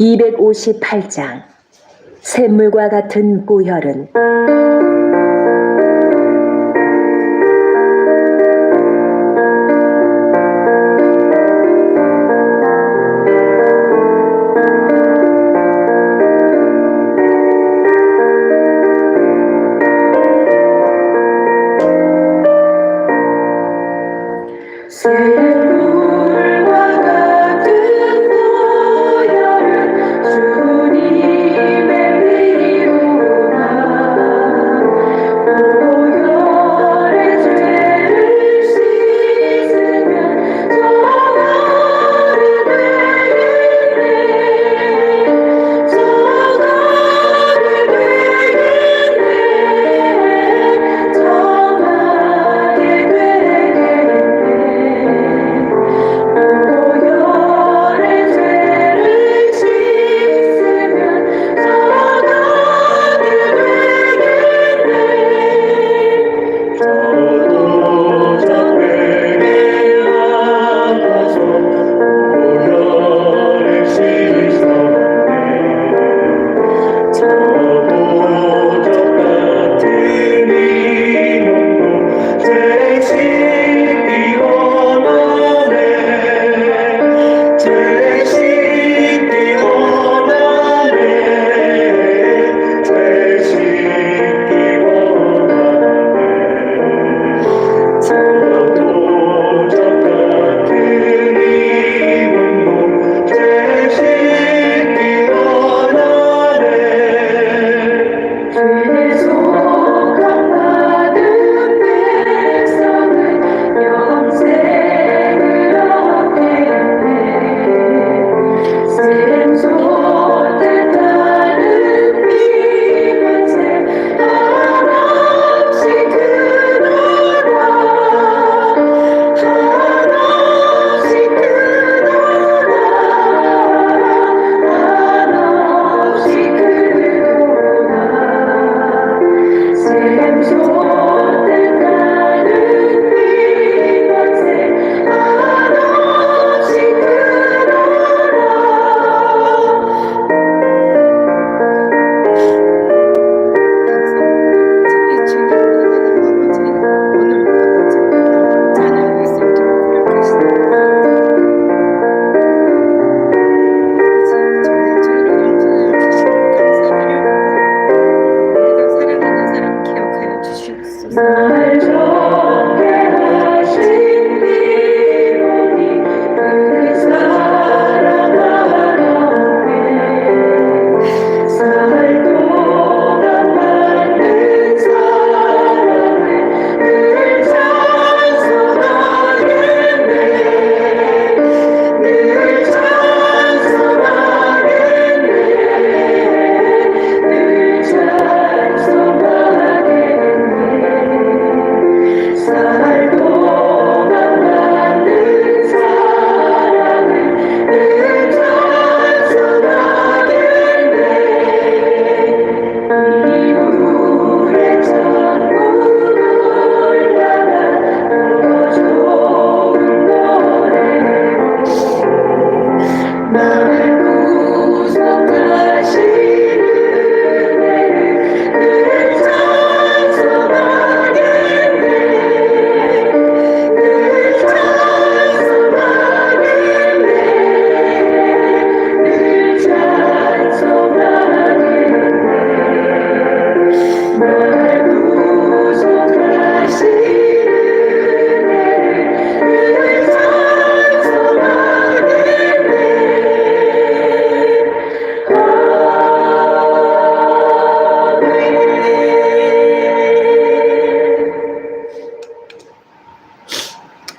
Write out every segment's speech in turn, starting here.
258장 샘물과 같은 고혈은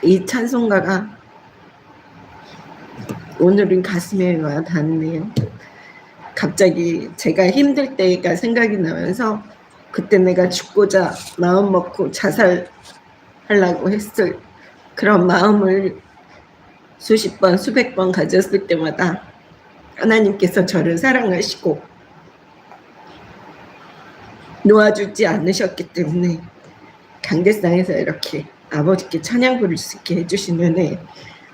이 찬송가가 오늘은 가슴에 와 닿네요. 갑자기 제가 힘들 때가 생각이 나면서 그때 내가 죽고자 마음 먹고 자살하려고 했을 그런 마음을 수십 번 수백 번 가졌을 때마다 하나님께서 저를 사랑하시고 놓아주지 않으셨기 때문에 강대상에서 이렇게 아버지께 찬양 부를 수 있게 해주신 은혜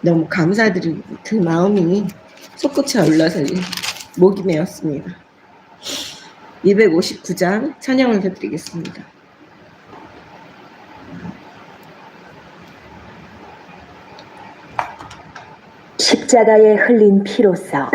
너무 감사드리고 그 마음이 솟구쳐 올라서 목이 메었습니다. 259장 찬양을 해드리겠습니다. 십자가에 흘린 피로써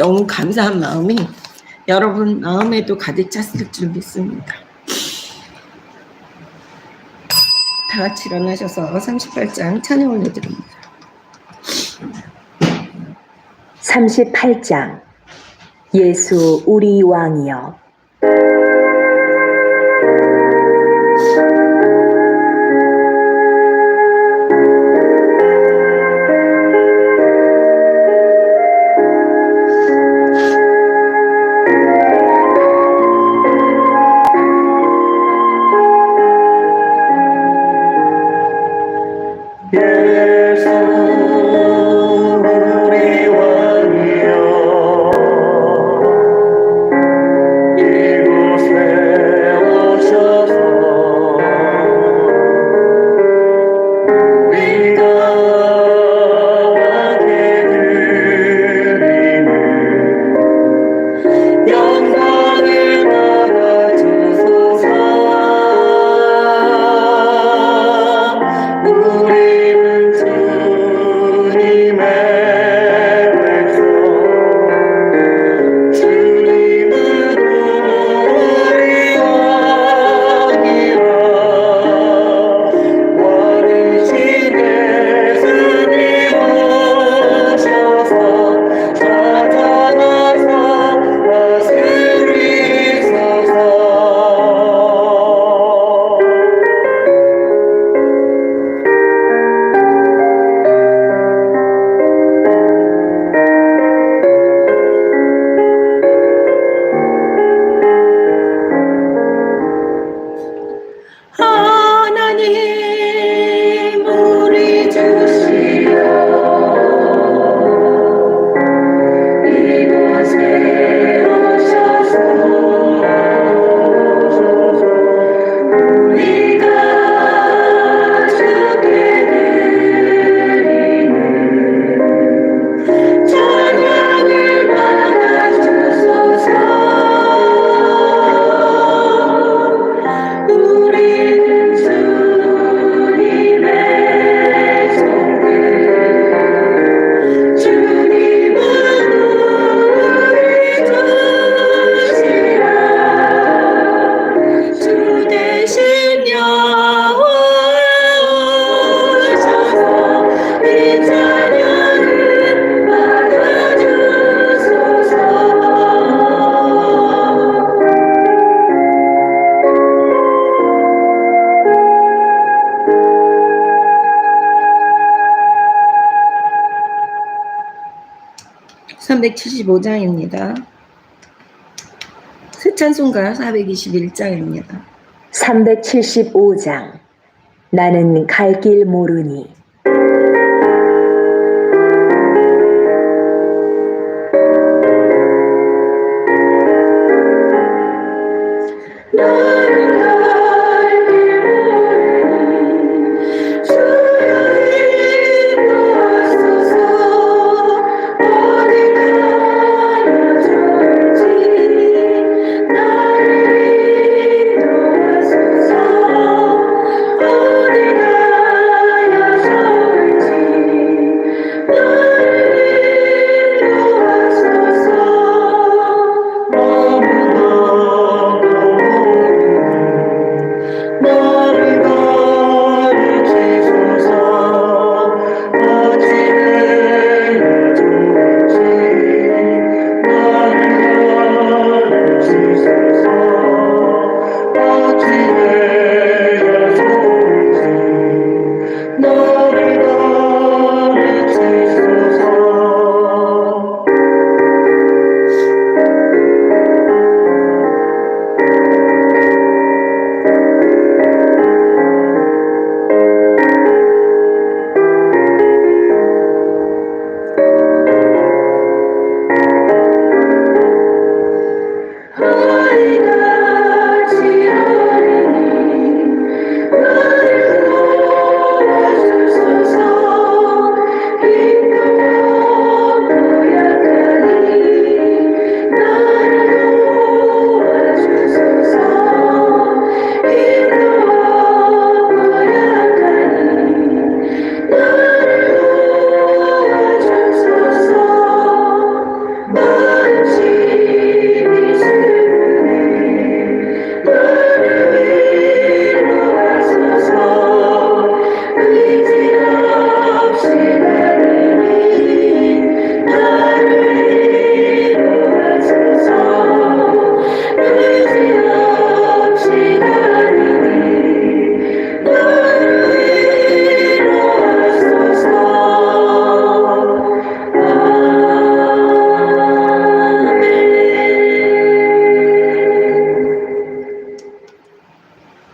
너무 감사한 마음이 여러분 마음에도 가득 찼을 줄 믿습니다. 다 같이 일어나셔서 38장 찬양 올려드립니다. 38장 예수 우리 왕이여. 예수 우리 왕이여 이곳 375장입니다. 새 찬송가 421장입니다. 375장. 나는 갈 길 모르니.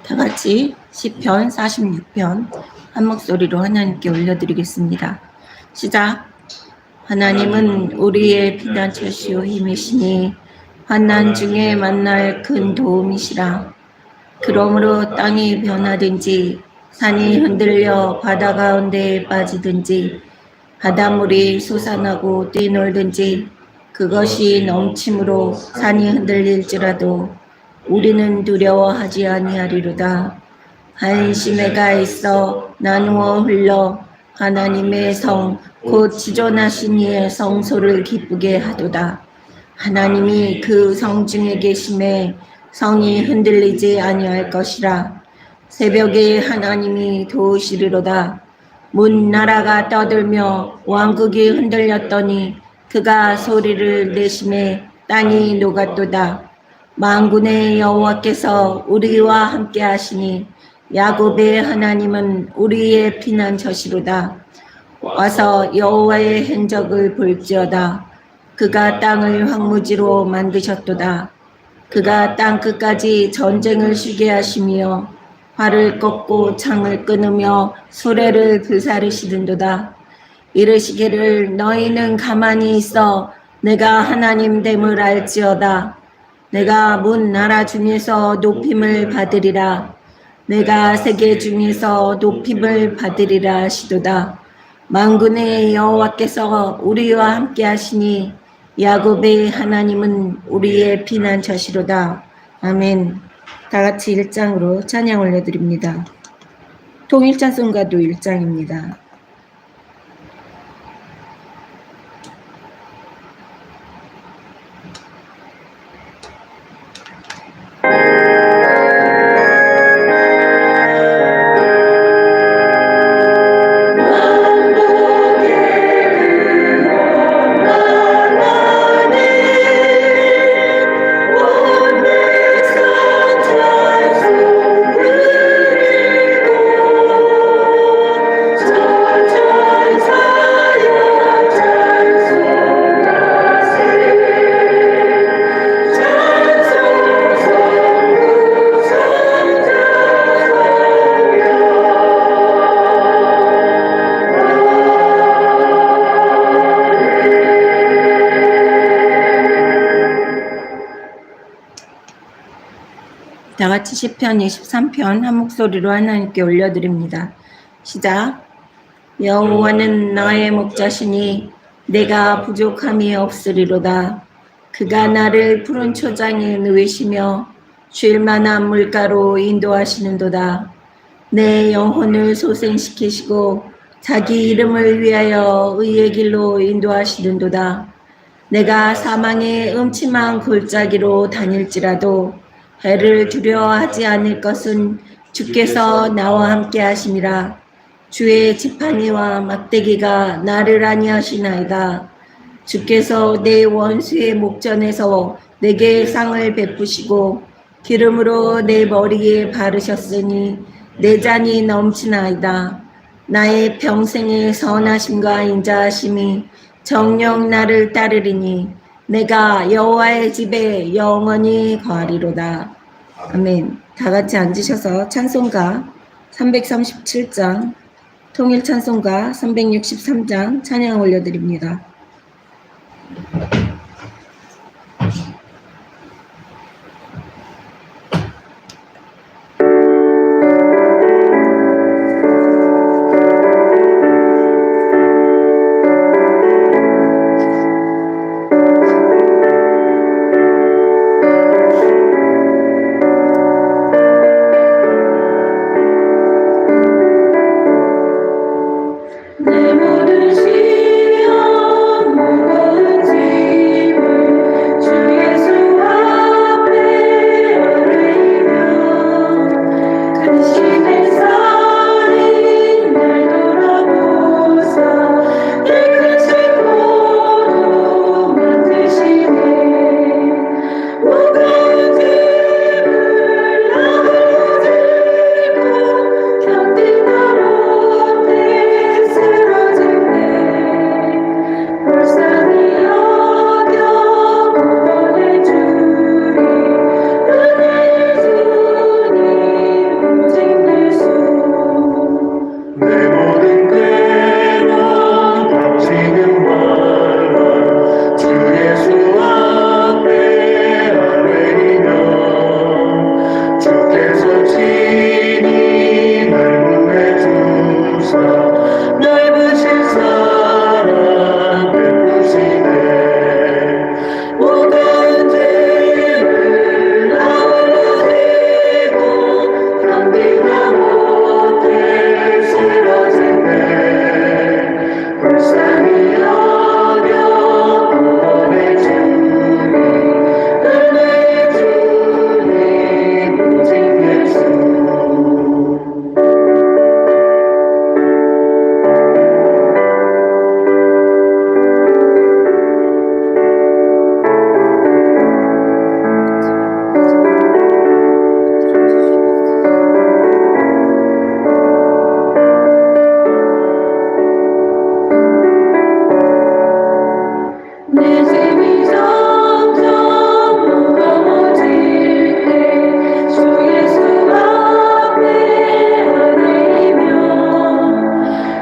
다같이 시편 46편 한 목소리로 하나님께 올려드리겠습니다. 시작. 하나님은 우리의 피난처시오 힘이시니 환난 중에 만날 큰 도움이시라. 그러므로 땅이 변하든지 산이 흔들려 바다 가운데에 빠지든지 바닷물이 솟아나고 뛰놀든지 그것이 넘침으로 산이 흔들릴지라도 우리는 두려워하지 아니하리로다. 한심해가 있어 나누어 흘러 하나님의 성 곧 지존하신 이의 성소를 기쁘게 하도다. 하나님이 그 성중에 계심에 성이 흔들리지 아니할 것이라. 새벽에 하나님이 도우시리로다. 문나라가 떠들며 왕국이 흔들렸더니 그가 소리를 내심에 땅이 녹았도다. 만군의 여호와께서 우리와 함께 하시니 야곱의 하나님은 우리의 피난처시로다. 와서 여호와의 행적을 볼지어다. 그가 땅을 황무지로 만드셨도다. 그가 땅 끝까지 전쟁을 쉬게 하시며 활을 꺾고 창을 끊으며 수레를 불사르시는도다. 이르시기를 너희는 가만히 있어 내가 하나님 됨을 알지어다. 내가 문 나라 중에서 높임을 받으리라. 내가 세계 중에서 높임을 받으리라 하시도다. 만군의 여호와께서 우리와 함께 하시니 야곱의 하나님은 우리의 피난처시로다. 아멘. 다같이 1장으로 찬양 올려드립니다. 통일찬송가도 1장입니다. 주 다 같이 시편 23편 한 목소리로 하나님께 올려드립니다. 시작. 여호와는 나의 목자시니 내가 부족함이 없으리로다. 그가 나를 푸른 초장에 누이시며 쉴 만한 물가로 인도하시는도다. 내 영혼을 소생시키시고 자기 이름을 위하여 의의 길로 인도하시는도다. 내가 사망의 음침한 골짜기로 다닐지라도 해를 두려워하지 않을 것은 주께서 나와 함께 하심이라. 주의 지팡이와 막대기가 나를 안위하시나이다. 주께서 내 원수의 목전에서 내게 상을 베푸시고 기름으로 내 머리에 바르셨으니 내 잔이 넘치나이다. 나의 평생의 선하심과 인자하심이 정녕 나를 따르리니 내가 여호와의 집에 영원히 거하리로다. 아멘. 다 같이 앉으셔서 찬송가 337장, 통일 찬송가 363장 찬양 올려드립니다. 내 모든 시험 무거운 짐을 주 예수 앞에 아뢰며 근심에 쌓인 날 돌아보사 내 큰 책보로 만드시네. 무거운 짐을 나홀로 들고 견디다 못해 쓰러질 때 불쌍히 여겨 구원해 주리. 은혜의 주님 오직 예수. 내 모든 괴로움 덮치는 말라 주 예수 앞에 아뢰리며 주께서 친히 날 구해주사 넓으신 사랑 베푸시네. 무거운 짐을 나홀로 지고 견디다 못해 쓰러질 때 불쌍히 여겨 구원해 주리. 은혜의 주님 오직 예수. 내 짐이 점점 무거워질 때 주 예수 앞에 아뢰며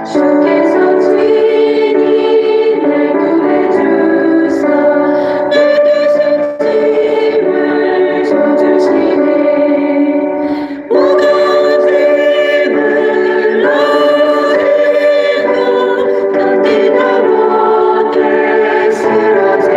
주께서 친히 날 구해주사 내 대신 짐을 져주시네. 무거운 짐을 나홀로 견디다 못해 쓰러질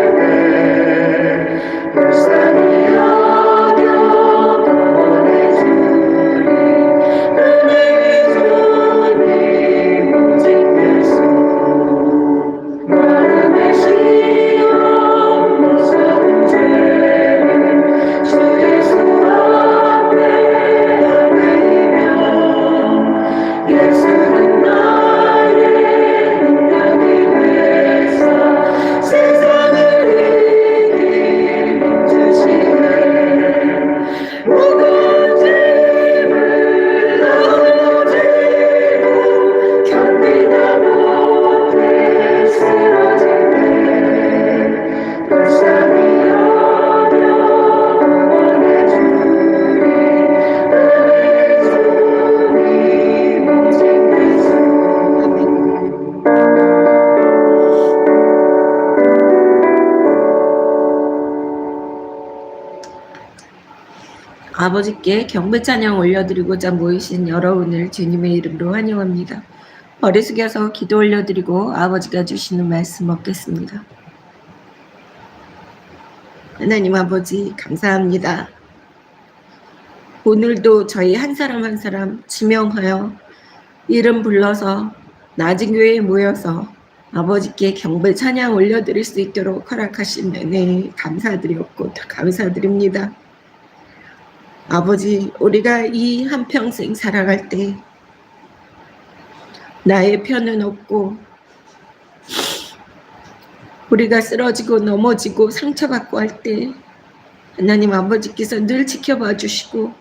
아버지께 경배 찬양 올려드리고자 모이신 여러분을 주님의 이름으로 환영합니다. 머리 숙여서 기도 올려드리고 아버지가 주시는 말씀 먹겠습니다. 하나님 아버지 감사합니다. 오늘도 저희 한 사람 한 사람 지명하여 이름 불러서 낮은 교회에 모여서 아버지께 경배 찬양 올려드릴 수 있도록 허락하신 은혜에 감사드렸고 더 감사드립니다. 아버지, 우리가 이 한평생 살아갈 때 나의 편은 없고 우리가 쓰러지고 넘어지고 상처받고 할 때 하나님 아버지께서 늘 지켜봐 주시고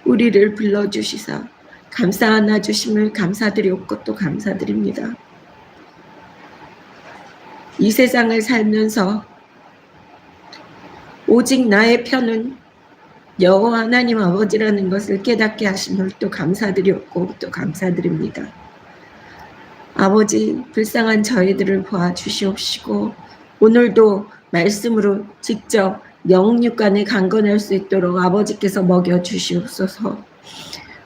우리를 불러주시사 감사 안아 주심을 감사드렸고 또 감사드립니다. 이 세상을 살면서 오직 나의 편은 여호와 하나님 아버지라는 것을 깨닫게 하심을 또 감사드렸고 또 감사드립니다. 아버지, 불쌍한 저희들을 보아주시옵시고 오늘도 말씀으로 직접 영육간에 강건할 수 있도록 아버지께서 먹여주시옵소서.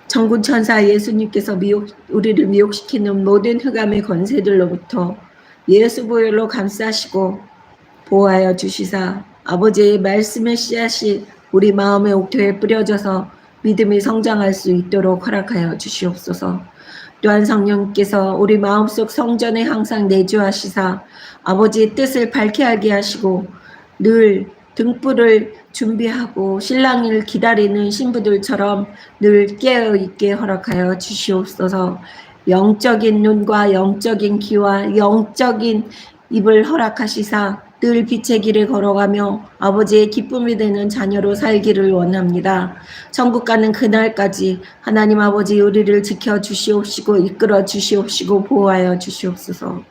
천군천사 예수님께서 우리를 미혹시키는 모든 흑암의 권세들로부터 예수 보혈로 감싸시고 보호하여 주시사 아버지의 말씀의 씨앗이 우리 마음의 옥토에 뿌려져서 믿음이 성장할 수 있도록 허락하여 주시옵소서. 또한 성령께서 우리 마음속 성전에 항상 내주하시사 아버지의 뜻을 밝게 알게 하시고 늘 등불을 준비하고 신랑을 기다리는 신부들처럼 늘 깨어있게 허락하여 주시옵소서. 영적인 눈과 영적인 귀와 영적인 입을 허락하시사 늘 빛의 길을 걸어가며 아버지의 기쁨이 되는 자녀로 살기를 원합니다. 천국 가는 그날까지 하나님 아버지 우리를 지켜주시옵시고 이끌어 주시옵시고 보호하여 주시옵소서.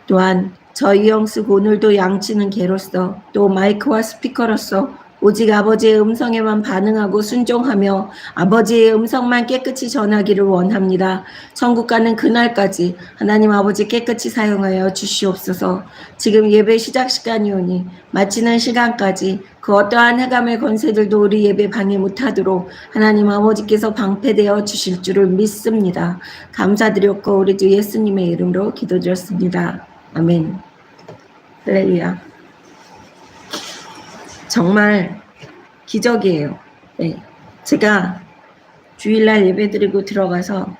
또한 저희 영숙 오늘도 양치는 개로서 또 마이크와 스피커로서 오직 아버지의 음성에만 반응하고 순종하며 아버지의 음성만 깨끗이 전하기를 원합니다. 천국 가는 그날까지 하나님 아버지 깨끗이 사용하여 주시옵소서. 지금 예배 시작 시간이오니 마치는 시간까지 그 어떠한 흑암의 권세들도 우리 예배 방해 못하도록 하나님 아버지께서 방패되어 주실 줄을 믿습니다. 감사드렸고 우리 주 예수님의 이름으로 기도드렸습니다. 아멘. 할렐루야. 정말 기적이에요. 네. 제가 주일날 예배드리고 들어가서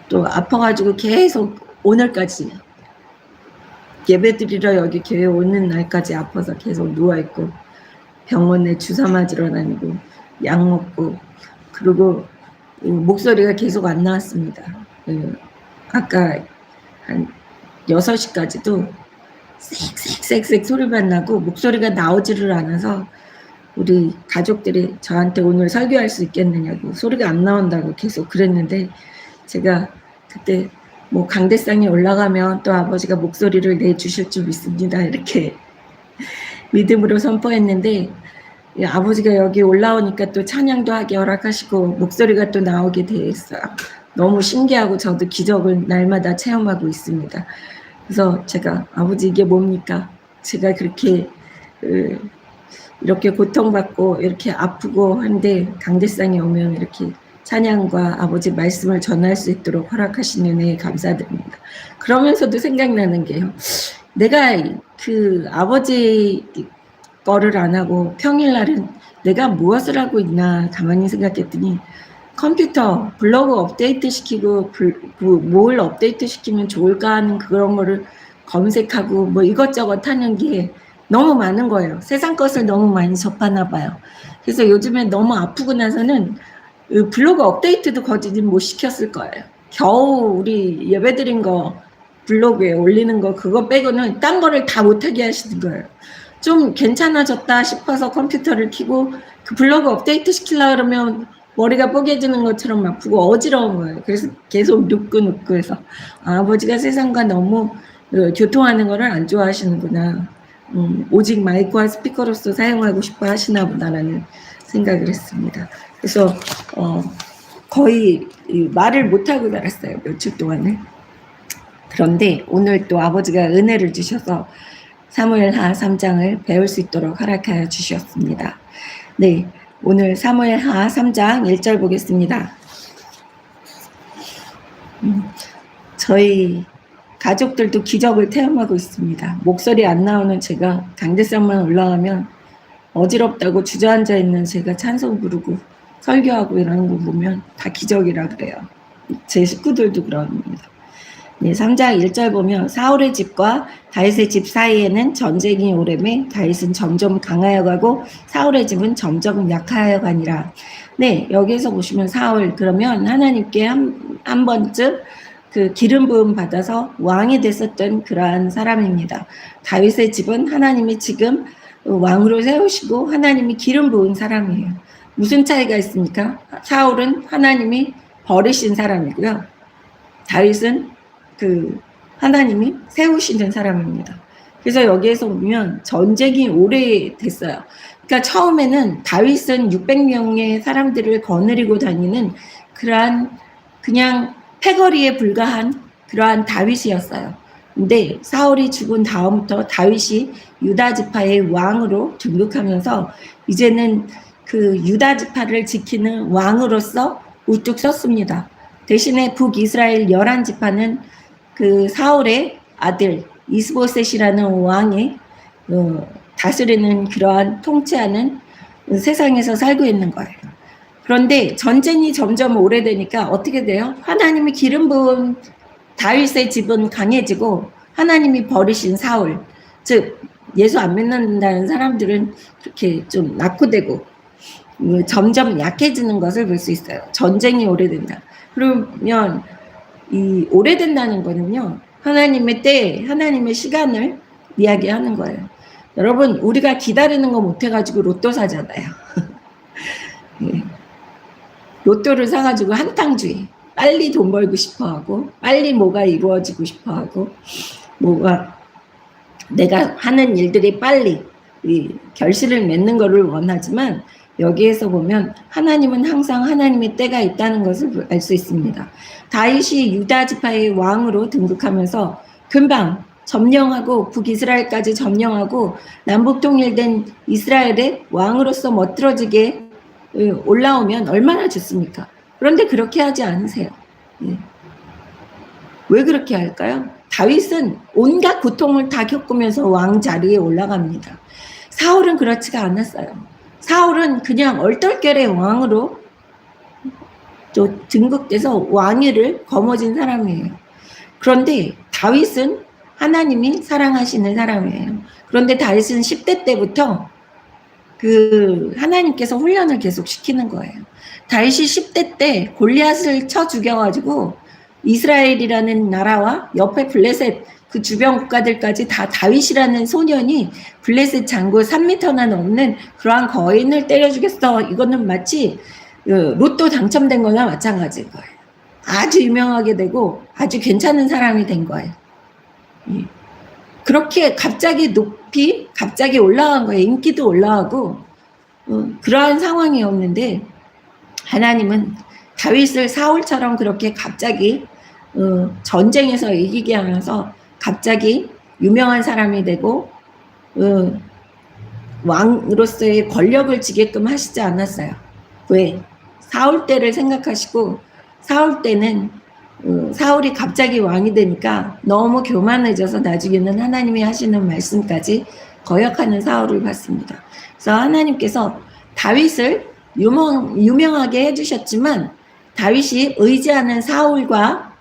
또 아파가지고 계속 오늘까지 예배드리러 여기 교회 오는 날까지 아파서 계속 누워있고 병원에 주사 맞으러 다니고 약 먹고 그리고 목소리가 계속 안 나왔습니다. 아까 한 6시까지도 쌕쌕쌕 소리만 나고 목소리가 나오지를 않아서 우리 가족들이 저한테 오늘 설교할 수 있겠느냐고 소리가 안 나온다고 계속 그랬는데 제가 그때 뭐 강대상에 올라가면 또 아버지가 목소리를 내주실 줄 믿습니다. 이렇게 믿음으로 선포했는데 아버지가 여기 올라오니까 또 찬양도 하게 허락하시고 목소리가 또 나오게 돼 있어요. 너무 신기하고 저도 기적을 날마다 체험하고 있습니다. 그래서 제가 아버지 이게 뭡니까? 제가 그렇게 이렇게 고통받고 이렇게 아프고 한데 강대상에 오면 이렇게 찬양과 아버지 말씀을 전할 수 있도록 허락하시는 은혜에 감사드립니다. 그러면서도 생각나는 게요. 내가 그 아버지 거를 안 하고 평일날은 내가 무엇을 하고 있나 가만히 생각했더니 컴퓨터 블로그 업데이트 시키고 뭘 업데이트 시키면 좋을까 하는 그런 거를 검색하고 뭐 이것저것 하는 게 너무 많은 거예요. 세상 것을 너무 많이 접하나 봐요. 그래서 요즘에 너무 아프고 나서는 블로그 업데이트도 거의 못 시켰을 거예요. 겨우 우리 예배드린 거 블로그에 올리는 거 그거 빼고는 딴 거를 다 못하게 하시는 거예요. 좀 괜찮아졌다 싶어서 컴퓨터를 켜고 그 블로그 업데이트 시키려고 그러면 머리가 뽀개지는 것처럼 아프고 어지러운 거예요. 그래서 계속 눕고 해서 아버지가 세상과 너무 교통하는 거를 안 좋아하시는구나. 오직 마이크와 스피커로서 사용하고 싶어 하시나 보다라는 생각을 했습니다. 그래서 거의 말을 못하고 살았어요. 며칠 동안을. 그런데 오늘 또 아버지가 은혜를 주셔서 사무엘하 3장을 배울 수 있도록 허락하여 주셨습니다. 네, 오늘 사무엘하 3장 1절 보겠습니다. 저희 가족들도 기적을 체험하고 있습니다. 목소리 안 나오는 제가 강대상만 올라가면 어지럽다고 주저앉아 있는 제가 찬송 부르고 설교하고 이러는 거 보면 다 기적이라 그래요. 제 식구들도 그럽니다. 네, 3장 1절 보면 사울의 집과 다윗의 집 사이에는 전쟁이 오래매 다윗은 점점 강하여 가고 사울의 집은 점점 약하여 가니라. 네, 여기에서 보시면 사울 그러면 하나님께 한 번쯤 그 기름 부음 받아서 왕이 됐었던 그러한 사람입니다. 다윗의 집은 하나님이 지금 왕으로 세우시고 하나님이 기름 부은 사람이에요. 무슨 차이가 있습니까? 사울은 하나님이 버리신 사람이고요. 다윗은 그 하나님이 세우시는 사람입니다. 그래서 여기에서 보면 전쟁이 오래됐어요. 그러니까 처음에는 다윗은 600명의 사람들을 거느리고 다니는 그러한 그냥 패거리에 불과한 그러한 다윗이었어요. 근데 사울이 죽은 다음부터 다윗이 유다 지파의 왕으로 등극하면서 이제는 그 유다 지파를 지키는 왕으로서 우뚝 섰습니다. 대신에 북이스라엘 11지파는 그 사울의 아들 이스보셋이라는 왕이 다스리는 그러한 통치하는 세상에서 살고 있는 거예요. 그런데 전쟁이 점점 오래되니까 어떻게 돼요? 하나님이 기름 부은 다윗의 집은 강해지고 하나님이 버리신 사울, 즉 예수 안 믿는다는 사람들은 그렇게 좀 낙후되고 점점 약해지는 것을 볼 수 있어요. 전쟁이 오래된다. 그러면 이 오래된다는 거는요, 하나님의 때, 하나님의 시간을 이야기하는 거예요. 여러분, 우리가 기다리는 거 못해가지고 로또 사잖아요. 예. 로또를 사가지고 한탕주의, 빨리 돈 벌고 싶어하고, 빨리 뭐가 이루어지고 싶어하고, 뭐가 내가 하는 일들이 빨리 결실을 맺는 것을 원하지만, 여기에서 보면 하나님은 항상 하나님의 때가 있다는 것을 알 수 있습니다. 다윗이 유다 지파의 왕으로 등극하면서 금방 점령하고 북이스라엘까지 점령하고 남북 통일된 이스라엘의 왕으로서 멋들어지게 올라오면 얼마나 좋습니까? 그런데 그렇게 하지 않으세요. 왜 그렇게 할까요? 다윗은 온갖 고통을 다 겪으면서 왕 자리에 올라갑니다. 사울은 그렇지가 않았어요. 사울은 그냥 얼떨결에 왕으로 또 등극돼서 왕위를 거머쥔 사람이에요. 그런데 다윗은 하나님이 사랑하시는 사람이에요. 그런데 다윗은 10대 때부터 그 하나님께서 훈련을 계속 시키는 거예요. 다윗이 10대 때 골리앗을 쳐 죽여가지고 이스라엘이라는 나라와 옆에 블레셋 그 주변 국가들까지 다 다윗이라는 소년이 블레셋 장구 3m나 넘는 그러한 거인을 때려 죽였어. 이거는 마치 로또 당첨된 거나 마찬가지인 거예요. 아주 유명하게 되고 아주 괜찮은 사람이 된 거예요. 그렇게 갑자기 높이 갑자기 올라간 거예요. 인기도 올라가고 그러한 상황이었는데 하나님은 다윗을 사울처럼 그렇게 갑자기 전쟁에서 이기게 하면서 갑자기 유명한 사람이 되고 왕으로서의 권력을 지게끔 하시지 않았어요. 왜? 사울 때를 생각하시고 사울 때는 사울이 갑자기 왕이 되니까 너무 교만해져서 나중에는 하나님이 하시는 말씀까지 거역하는 사울을 봤습니다. 그래서 하나님께서 다윗을 유명하게 해주셨지만 다윗이 의지하는 사울과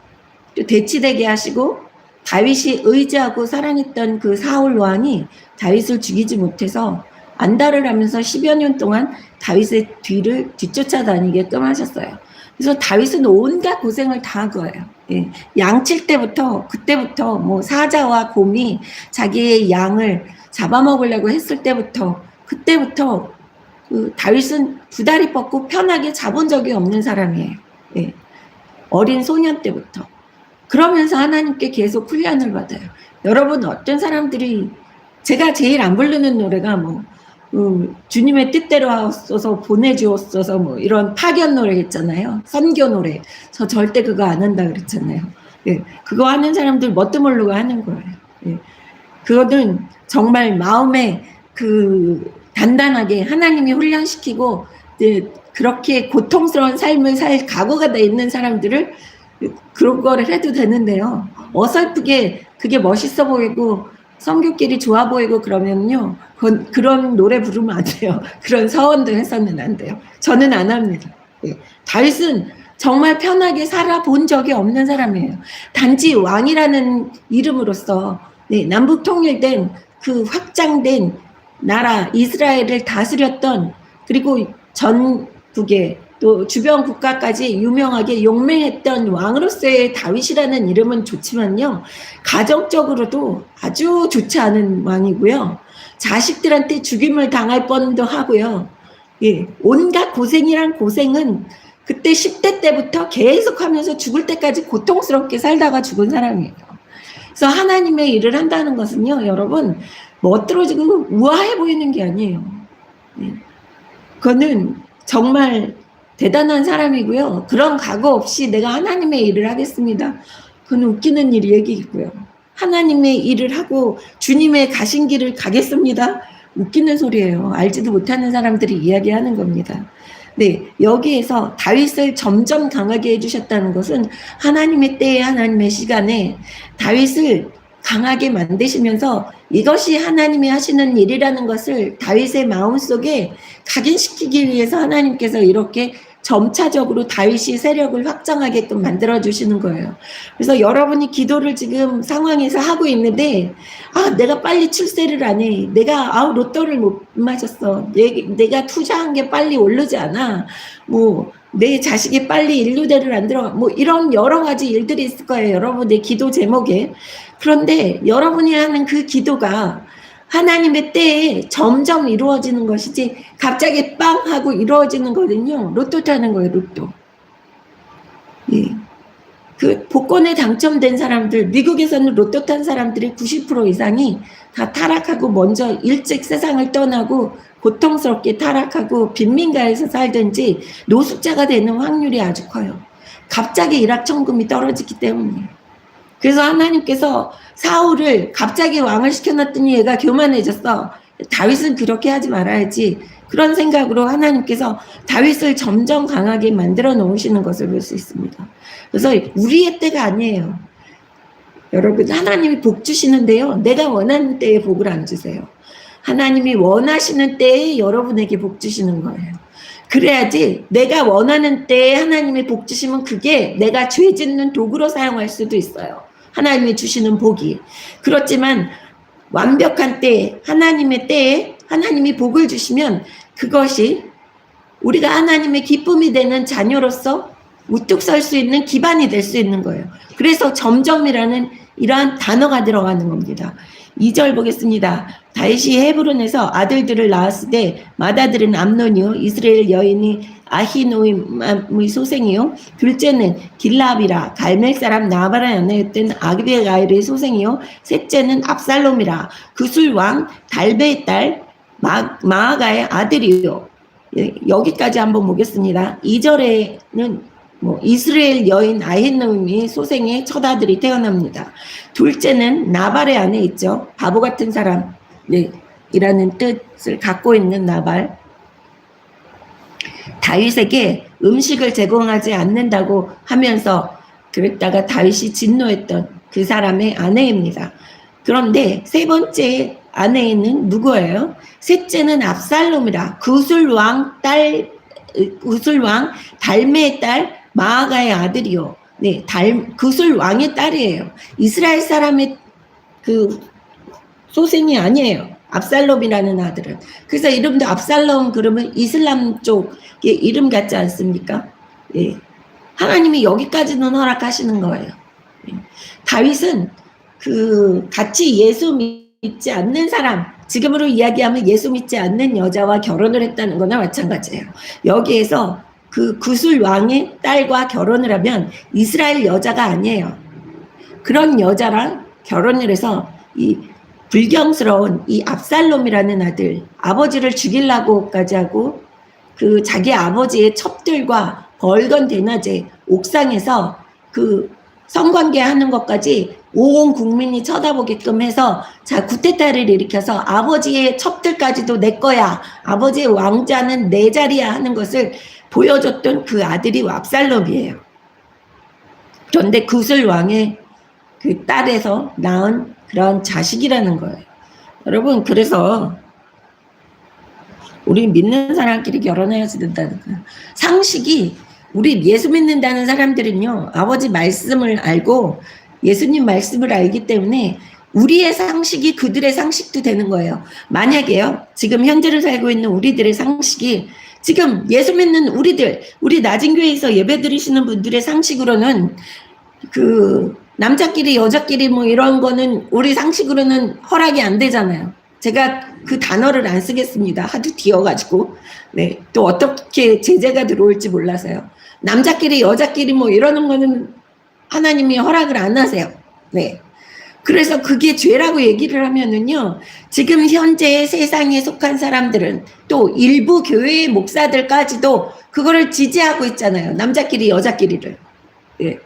또 대치되게 하시고 다윗이 의지하고 사랑했던 그 사울 왕이 다윗을 죽이지 못해서 안달을 하면서 10여 년 동안 다윗의 뒤를 뒤쫓아다니게끔 하셨어요. 그래서 다윗은 온갖 고생을 다 한 거예요. 예. 양칠 때부터 그때부터 뭐 사자와 곰이 자기의 양을 잡아먹으려고 했을 때부터 그때부터 다윗은 두 다리 뻗고 편하게 잡은 적이 없는 사람이에요. 예. 어린 소년 때부터. 그러면서 하나님께 계속 훈련을 받아요. 여러분 어떤 사람들이 제가 제일 안 부르는 노래가 뭐 주님의 뜻대로 하옵소서 보내주옵소서 뭐 이런 파견 노래 있잖아요. 선교 노래. 저 절대 그거 안 한다 그랬잖아요. 예, 그거 하는 사람들 뭣도 모르고 하는 거예요. 예, 그거는 정말 마음에 그 단단하게 하나님이 훈련시키고 이제 그렇게 고통스러운 삶을 살 각오가 돼 있는 사람들을 그런 거를 해도 되는데요. 어설프게 그게 멋있어 보이고 성교끼리 좋아 보이고 그러면요. 그런 노래 부르면 안 돼요. 그런 서원도 해서는 안 돼요. 저는 안 합니다. 예. 다윗은 정말 편하게 살아본 적이 없는 사람이에요. 단지 왕이라는 이름으로써 네, 남북 통일된 그 확장된 나라 이스라엘을 다스렸던, 그리고 전국에 또 주변 국가까지 유명하게 용맹했던 왕으로서의 다윗이라는 이름은 좋지만요, 가정적으로도 아주 좋지 않은 왕이고요, 자식들한테 죽임을 당할 뻔도 하고요. 예, 온갖 고생이란 고생은 그때 10대 때부터 계속 하면서 죽을 때까지 고통스럽게 살다가 죽은 사람이에요. 그래서 하나님의 일을 한다는 것은요, 여러분, 멋들어지고 우아해 보이는 게 아니에요. 예. 그거는 정말 대단한 사람이고요. 그런 각오 없이 내가 하나님의 일을 하겠습니다. 그건 웃기는 얘기고요. 하나님의 일을 하고 주님의 가신 길을 가겠습니다. 웃기는 소리예요. 알지도 못하는 사람들이 이야기하는 겁니다. 네, 여기에서 다윗을 점점 강하게 해주셨다는 것은 하나님의 때에 하나님의 시간에 다윗을 강하게 만드시면서 이것이 하나님이 하시는 일이라는 것을 다윗의 마음속에 각인시키기 위해서 하나님께서 이렇게 점차적으로 다윗이 세력을 확장하게끔 만들어주시는 거예요. 그래서 여러분이 기도를 지금 상황에서 하고 있는데, 내가 빨리 출세를 안 해. 내가 로또를 못 맞았어. 내가 투자한 게 빨리 오르지 않아. 내 자식이 빨리 인류대를 안 들어가. 이런 여러 가지 일들이 있을 거예요. 여러분의 기도 제목에. 그런데 여러분이 하는 그 기도가 하나님의 때에 점점 이루어지는 것이지 갑자기 빵 하고 이루어지는 거는요, 로또 타는 거예요. 로또. 예. 그 복권에 당첨된 사람들, 미국에서는 로또 탄 사람들의 90% 이상이 다 타락하고 먼저 일찍 세상을 떠나고 고통스럽게 타락하고 빈민가에서 살든지 노숙자가 되는 확률이 아주 커요. 갑자기 일확천금이 떨어지기 때문이에요. 그래서 하나님께서 사울을 갑자기 왕을 시켜놨더니 얘가 교만해졌어. 다윗은 그렇게 하지 말아야지. 그런 생각으로 하나님께서 다윗을 점점 강하게 만들어 놓으시는 것을 볼 수 있습니다. 그래서 우리의 때가 아니에요. 여러분, 하나님이 복 주시는데요, 내가 원하는 때에 복을 안 주세요. 하나님이 원하시는 때에 여러분에게 복 주시는 거예요. 그래야지 내가 원하는 때에 하나님이 복 주시면 그게 내가 죄 짓는 도구로 사용할 수도 있어요. 하나님이 주시는 복이. 그렇지만 완벽한 때에, 하나님의 때에 하나님이 복을 주시면 그것이 우리가 하나님의 기쁨이 되는 자녀로서 우뚝 설 수 있는 기반이 될 수 있는 거예요. 그래서 점점이라는 이러한 단어가 들어가는 겁니다. 2절 보겠습니다. 다윗이 헤브론에서 아들들을 낳았을 때 맏아들은 암논이요, 이스라엘 여인이 아히노임의 소생이요, 둘째는 길라압이라 갈멜 사람 나발의 아내였던 아비가일의 소생이요, 셋째는 압살롬이라 그술 왕 달베의 딸 마아가의 아들이요. 여기까지 한번 보겠습니다. 2절에는 이스라엘 여인 아히노임이 소생의 첫 아들이 태어납니다. 둘째는 나발의 아내 있죠. 바보 같은 사람, 이라는 뜻을 갖고 있는 나발. 다윗에게 음식을 제공하지 않는다고 하면서 그랬다가 다윗이 진노했던 그 사람의 아내입니다. 그런데 세 번째 아내는 누구예요? 셋째는 압살롬이라 구술왕 달메의 딸 마아가의 아들이요. 구술왕의 딸이에요. 이스라엘 사람의 그 소생이 아니에요. 압살롬이라는 아들은. 그래서 이름도 압살롬 그러면 이슬람 쪽의 이름 같지 않습니까? 예. 하나님이 여기까지는 허락하시는 거예요. 예. 다윗은 같이 예수 믿지 않는 사람, 지금으로 이야기하면 예수 믿지 않는 여자와 결혼을 했다는 거나 마찬가지예요. 여기에서 그 구술 왕의 딸과 결혼을 하면 이스라엘 여자가 아니에요. 그런 여자랑 결혼을 해서 이 불경스러운 이 압살롬이라는 아들, 아버지를 죽이려고까지 하고 그 자기 아버지의 첩들과 벌건 대낮에 옥상에서 그 성관계 하는 것까지 온 국민이 쳐다보게끔 해서 자 쿠데타를 일으켜서 아버지의 첩들까지도 내 거야, 아버지의 왕자는 내 자리야 하는 것을 보여줬던 그 아들이 압살롬이에요. 그런데 구슬 왕의 그 딸에서 낳은 그런 자식이라는 거예요. 여러분, 그래서 우리 믿는 사람끼리 결혼해야 된다는 거예요. 상식이, 우리 예수 믿는다는 사람들은요, 아버지 말씀을 알고 예수님 말씀을 알기 때문에 우리의 상식이 그들의 상식도 되는 거예요. 만약에요, 지금 현재를 살고 있는 우리들의 상식이 지금 예수 믿는 우리들, 우리 낮은 교회에서 예배 드리시는 분들의 상식으로는 그 남자끼리 여자끼리 뭐 이런 거는 우리 상식으로는 허락이 안 되잖아요. 제가 그 단어를 안 쓰겠습니다. 하도 뒤어가지고. 네. 또 어떻게 제재가 들어올지 몰라서요. 남자끼리 여자끼리 뭐 이러는 거는 하나님이 허락을 안 하세요. 네. 그래서 그게 죄라고 얘기를 하면은요, 지금 현재 세상에 속한 사람들은 또 일부 교회의 목사들까지도 그거를 지지하고 있잖아요. 남자끼리 여자끼리를. 네.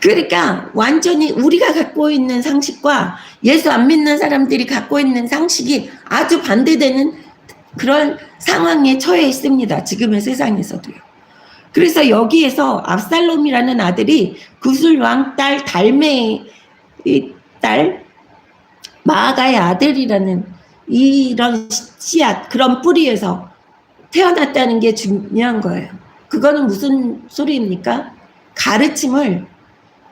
그러니까 완전히 우리가 갖고 있는 상식과 예수 안 믿는 사람들이 갖고 있는 상식이 아주 반대되는 그런 상황에 처해 있습니다. 지금의 세상에서도요. 그래서 여기에서 압살롬이라는 아들이 구슬왕 딸 달메의 딸 마아가의 아들이라는 이런 씨앗, 그런 뿌리에서 태어났다는 게 중요한 거예요. 그거는 무슨 소리입니까? 가르침을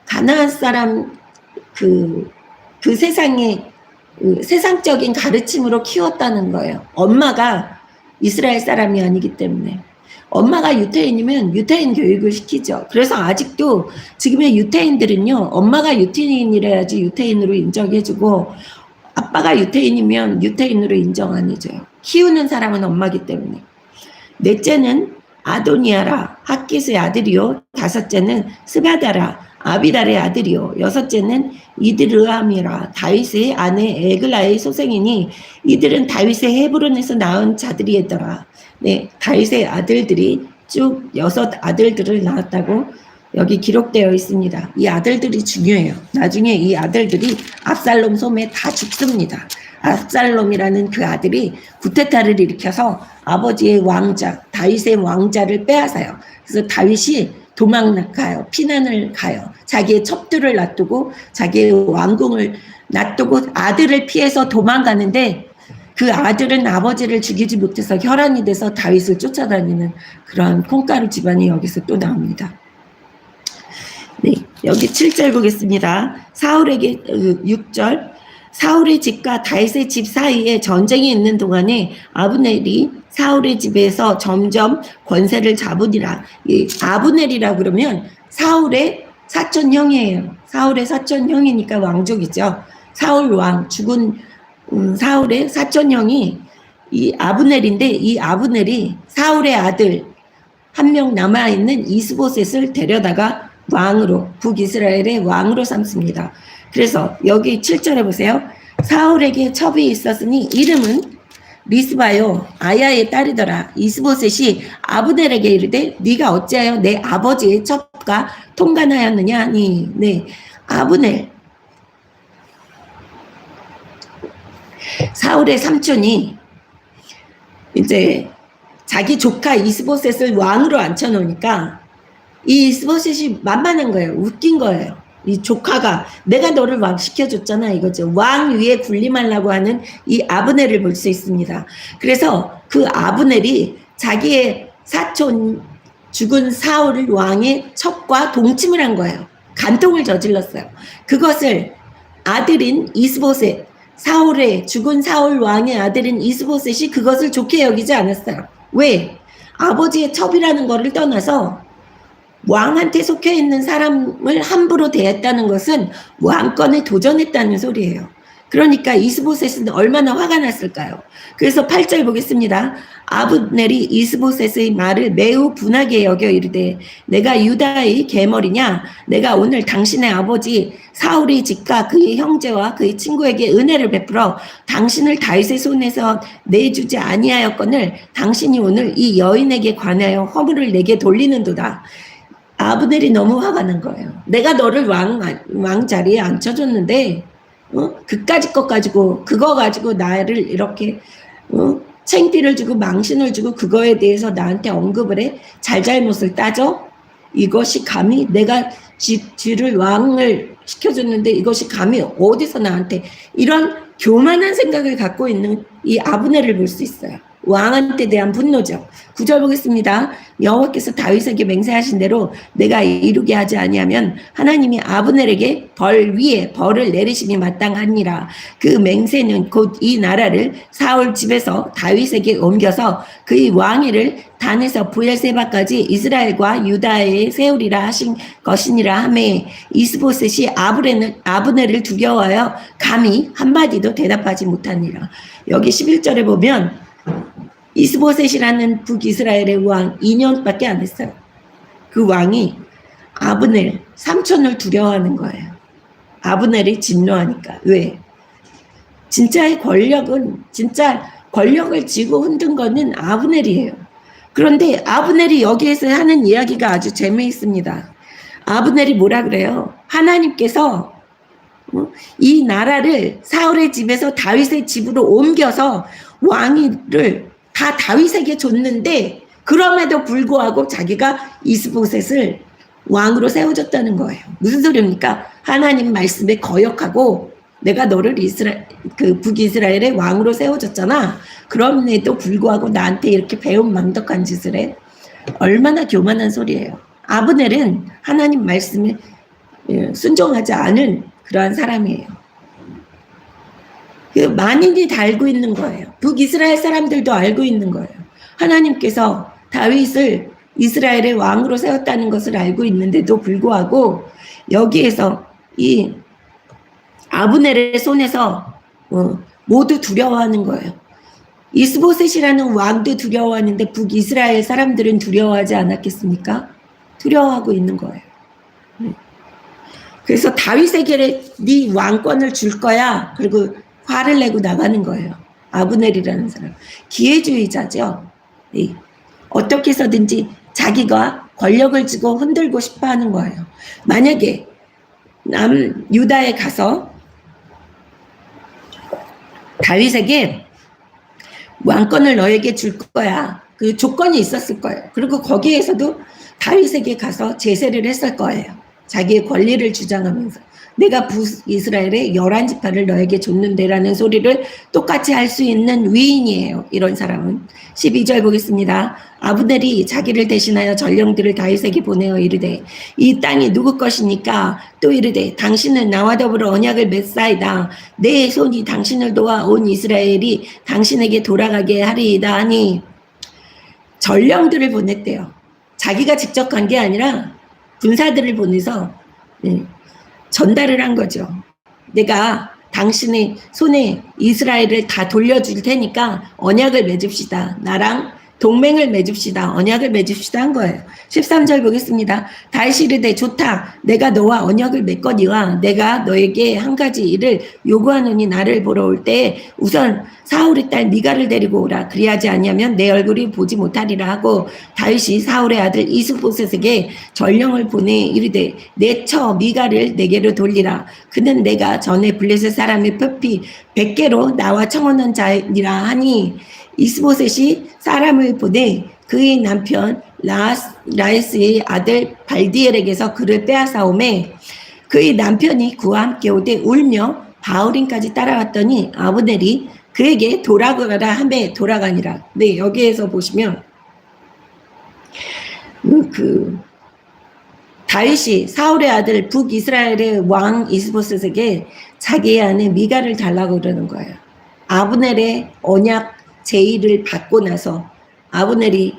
가나안 사람 그 세상의 세상적인 가르침으로 키웠다는 거예요. 엄마가 이스라엘 사람이 아니기 때문에. 엄마가 유태인이면 유태인 교육을 시키죠. 그래서 아직도 지금의 유태인들은요, 엄마가 유태인이라야지 유태인으로 인정해주고, 아빠가 유태인이면 유태인으로 인정 안 해줘요. 키우는 사람은 엄마기 때문에. 넷째는 아도니아라, 학기스의 아들이요. 다섯째는 스바다라, 아비달의 아들이요. 여섯째는 이드르함이라, 다윗의 아내 에글라의 소생이니 이들은 다윗의 헤브론에서 낳은 자들이더라. 네, 다윗의 아들들이 쭉 6 아들들을 낳았다고 여기 기록되어 있습니다. 이 아들들이 중요해요. 나중에 이 아들들이 압살롬 손에 다 죽습니다. 압살롬이라는 그 아들이 쿠데타를 일으켜서 아버지의 왕자, 다윗의 왕자를 빼앗아요. 그래서 다윗이 도망가요. 피난을 가요. 자기의 첩들을 놔두고 자기의 왕궁을 놔두고 아들을 피해서 도망가는데, 그 아들은 아버지를 죽이지 못해서 혈안이 돼서 다윗을 쫓아다니는 그런 콩가루 집안이 여기서 또 나옵니다. 네, 여기 7절 보겠습니다. 사울에게 6절. 사울의 집과 다윗의 집 사이에 전쟁이 있는 동안에 아브넬이 사울의 집에서 점점 권세를 잡으니라. 이 아브넬이라 그러면 사울의 사촌형이에요. 사울의 사촌형이니까 왕족이죠. 사울 왕, 죽은 사울의 사촌형이 이 아브넬인데, 이 아브넬이 사울의 아들 한 명 남아있는 이스보셋을 데려다가 왕으로, 북이스라엘의 왕으로 삼습니다. 그래서 여기 7절에 보세요. 사울에게 첩이 있었으니 이름은 리스바요, 아야의 딸이더라. 이스보셋이 아브넬에게 이르되 네가 어찌하여 내 아버지의 첩과 통관하였느냐 하니, 네, 아브넬, 사울의 삼촌이 이제 자기 조카 이스보셋을 왕으로 앉혀놓으니까 이 이스보셋이 만만한 거예요. 웃긴 거예요. 이 조카가 내가 너를 왕 시켜줬잖아 이거죠. 왕 위에 군림하려고 하는 이 아브넬을 볼 수 있습니다. 그래서 그 아브넬이 자기의 사촌 죽은 사울 왕의 첩과 동침을 한 거예요. 간통을 저질렀어요. 그것을 아들인 이스보셋, 사울의 죽은 사울 왕의 아들인 이스보셋이 그것을 좋게 여기지 않았어요. 왜? 아버지의 첩이라는 것을 떠나서 왕한테 속해 있는 사람을 함부로 대했다는 것은 왕권에 도전했다는 소리예요. 그러니까 이스보셋은 얼마나 화가 났을까요? 그래서 8절 보겠습니다. 아브넬이 이스보셋의 말을 매우 분하게 여겨 이르되 내가 유다의 계머리냐? 내가 오늘 당신의 아버지 사울의 집과 그의 형제와 그의 친구에게 은혜를 베풀어 당신을 다윗의 손에서 내주지 아니하였거늘 당신이 오늘 이 여인에게 관하여 허물을 내게 돌리는도다. 아브넬이 너무 화가 난 거예요. 내가 너를 왕 자리에 앉혀줬는데 그까짓 것 가지고 그거 가지고 나를 이렇게 창피를 주고 망신을 주고 그거에 대해서 나한테 언급을 해? 잘잘못을 따져? 이것이 감히 내가 쥐를 왕을 시켜줬는데 이것이 감히 어디서 나한테 이런 교만한 생각을 갖고 있는 이 아브넬을 볼 수 있어요. 왕한테 대한 분노죠. 9절 보겠습니다. 여호와께서 다윗에게 맹세하신 대로 내가 이루게 하지 아니하면 하나님이 아브넬에게 벌 위에 벌을 내리심이 마땅하니라. 그 맹세는 곧 이 나라를 사울 집에서 다윗에게 옮겨서 그의 왕위를 단에서 브엘세바까지 이스라엘과 유다에 세우리라 하신 것이니라 하매 이스보셋이 아브넬을 두려워하여 감히 한마디도 대답하지 못하니라. 여기 11절에 보면 이스보셋이라는 북이스라엘의 왕 2년밖에 안 됐어요. 그 왕이 아브넬 삼촌을 두려워하는 거예요. 아브넬이 진노하니까. 왜? 진짜 권력을 쥐고 흔든 거는 아브넬이에요. 그런데 아브넬이 여기에서 하는 이야기가 아주 재미있습니다. 아브넬이 뭐라 그래요? 하나님께서 이 나라를 사울의 집에서 다윗의 집으로 옮겨서 왕위를 다 다윗에게 줬는데 그럼에도 불구하고 자기가 이스보셋을 왕으로 세워줬다는 거예요. 무슨 소리입니까? 하나님 말씀에 거역하고 내가 너를 북이스라엘의 왕으로 세워줬잖아. 그럼에도 불구하고 나한테 이렇게 배은망덕한 짓을 해. 얼마나 교만한 소리예요. 아브넬은 하나님 말씀에 순종하지 않은 그러한 사람이에요. 만인이 다 알고 있는 거예요. 북이스라엘 사람들도 알고 있는 거예요. 하나님께서 다윗을 이스라엘의 왕으로 세웠다는 것을 알고 있는데도 불구하고 여기에서 이 아브넬의 손에서 모두 두려워하는 거예요. 이스보셋이라는 왕도 두려워하는데 북이스라엘 사람들은 두려워하지 않았겠습니까? 두려워하고 있는 거예요. 그래서 다윗에게 네 왕권을 줄 거야. 그리고 화를 내고 나가는 거예요. 아브넬이라는 사람. 기회주의자죠. 네. 어떻게 해서든지 자기가 권력을 쥐고 흔들고 싶어 하는 거예요. 만약에 유다에 가서 다윗에게 왕권을 너에게 줄 거야. 그 조건이 있었을 거예요. 그리고 거기에서도 다윗에게 가서 제세를 했을 거예요. 자기의 권리를 주장하면서 내가 북이스라엘의 11지파를 너에게 줬는데라는 소리를 똑같이 할 수 있는 위인이에요. 이런 사람은. 12절 보겠습니다. 아브넬이 자기를 대신하여 전령들을 다윗에게 보내어 이르되 이 땅이 누구 것이니까? 또 이르되 당신은 나와 더불어 언약을 맺사이다. 내 손이 당신을 도와 온 이스라엘이 당신에게 돌아가게 하리이다 하니 전령들을 보냈대요. 자기가 직접 간 게 아니라 군사들을 보내서 전달을 한 거죠. 내가 당신의 손에 이스라엘을 다 돌려줄 테니까 언약을 맺읍시다. 나랑 동맹을 맺읍시다. 언약을 맺읍시다 한 거예요. 13절 보겠습니다. 다윗이 이르되 좋다. 내가 너와 언약을 맺거니와 내가 너에게 한 가지 일을 요구하노니 나를 보러 올 때 우선 사울의 딸 미가를 데리고 오라. 그리하지 아니하면 내 얼굴이 보지 못하리라 하고 다윗이 사울의 아들 이스보셋에게 전령을 보내 이르되 내 처 미가를 내게로 돌리라. 그는 내가 전에 블레셋 사람의 표피 100개로 나와 청혼한 자니라 하니 이스보셋이 사람을 보내 그의 남편 라이스의 아들 발디엘에게서 그를 빼앗아오매 그의 남편이 그와 함께 오되 울며 바울임까지 따라왔더니 아브넬이 그에게 돌아가라 하매 돌아가니라. 네, 여기에서 보시면 다윗이 사울의 아들 북이스라엘의 왕 이스보셋에게 자기의 아내 미가를 달라고 그러는 거예요. 아브넬의 언약 제의를 받고 나서 아브넬이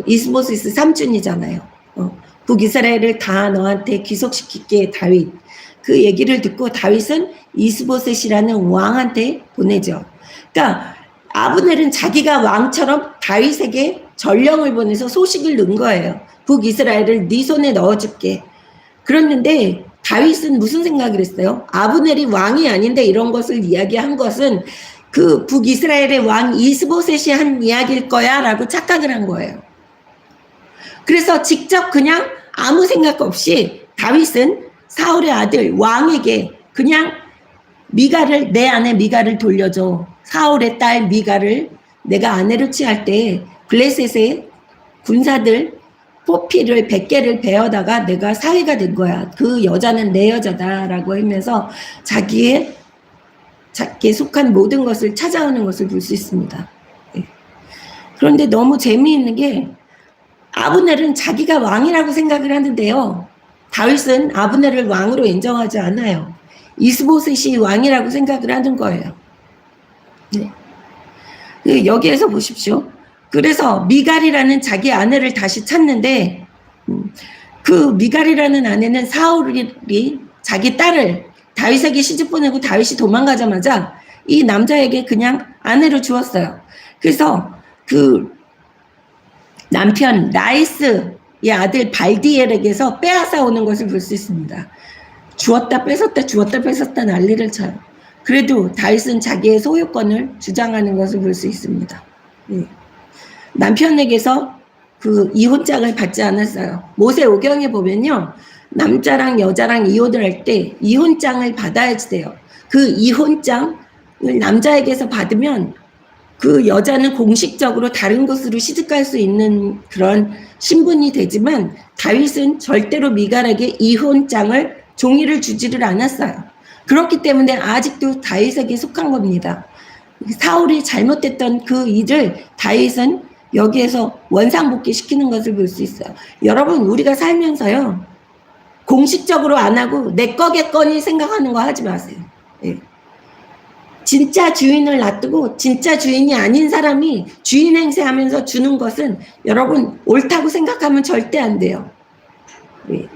이스보셋 삼촌이잖아요. 북이스라엘을 다 너한테 귀속시킬게 다윗. 그 얘기를 듣고 다윗은 이스보셋이라는 왕한테 보내죠. 그러니까 아브넬은 자기가 왕처럼 다윗에게 전령을 보내서 소식을 넣은 거예요. 북이스라엘을 네 손에 넣어줄게. 그랬는데 다윗은 무슨 생각을 했어요? 아브넬이 왕이 아닌데 이런 것을 이야기한 것은 그 북이스라엘의 왕 이스보셋이 한 이야기일 거야 라고 착각을 한 거예요. 그래서 직접 그냥 아무 생각 없이 다윗은 사울의 아들 왕에게 그냥 미갈을, 내 아내 미갈을 돌려줘. 사울의 딸 미갈을 내가 아내로 취할 때 블레셋의 군사들 포피를 100개를 베어다가 내가 사위가 된 거야. 그 여자는 내 여자다라고 하면서 자기에 속한 모든 것을 찾아오는 것을 볼 수 있습니다. 예. 그런데 너무 재미있는 게 아브넬은 자기가 왕이라고 생각을 하는데요. 다윗은 아브넬을 왕으로 인정하지 않아요. 이스보셋이 왕이라고 생각을 하는 거예요. 네. 여기에서 보십시오. 그래서 미갈이라는 자기 아내를 다시 찾는데 그 미갈이라는 아내는 사울이 자기 딸을 다윗에게 시집 보내고 다윗이 도망가자마자 이 남자에게 그냥 아내로 주었어요. 그래서 그 남편 라이스의 아들 발디엘에게서 빼앗아 오는 것을 볼 수 있습니다. 주었다 뺏었다 주었다 뺏었다 난리를 쳐요. 그래도 다윗은 자기의 소유권을 주장하는 것을 볼 수 있습니다. 예. 남편에게서 그 이혼장을 받지 않았어요. 모세오경에 보면요. 남자랑 여자랑 이혼을 할 때 이혼장을 받아야지 돼요. 그 이혼장을 남자에게서 받으면 그 여자는 공식적으로 다른 곳으로 시집갈 수 있는 그런 신분이 되지만 다윗은 절대로 미갈에게 이혼장을 종이를 주지를 않았어요. 그렇기 때문에 아직도 다윗에게 속한 겁니다. 사울이 잘못했던 그 일을 다윗은 여기에서 원상복귀 시키는 것을 볼 수 있어요. 여러분 우리가 살면서요. 공식적으로 안 하고 내 거겠거니 생각하는 거 하지 마세요. 예. 진짜 주인을 놔두고 진짜 주인이 아닌 사람이 주인 행세하면서 주는 것은 여러분 옳다고 생각하면 절대 안 돼요. 예.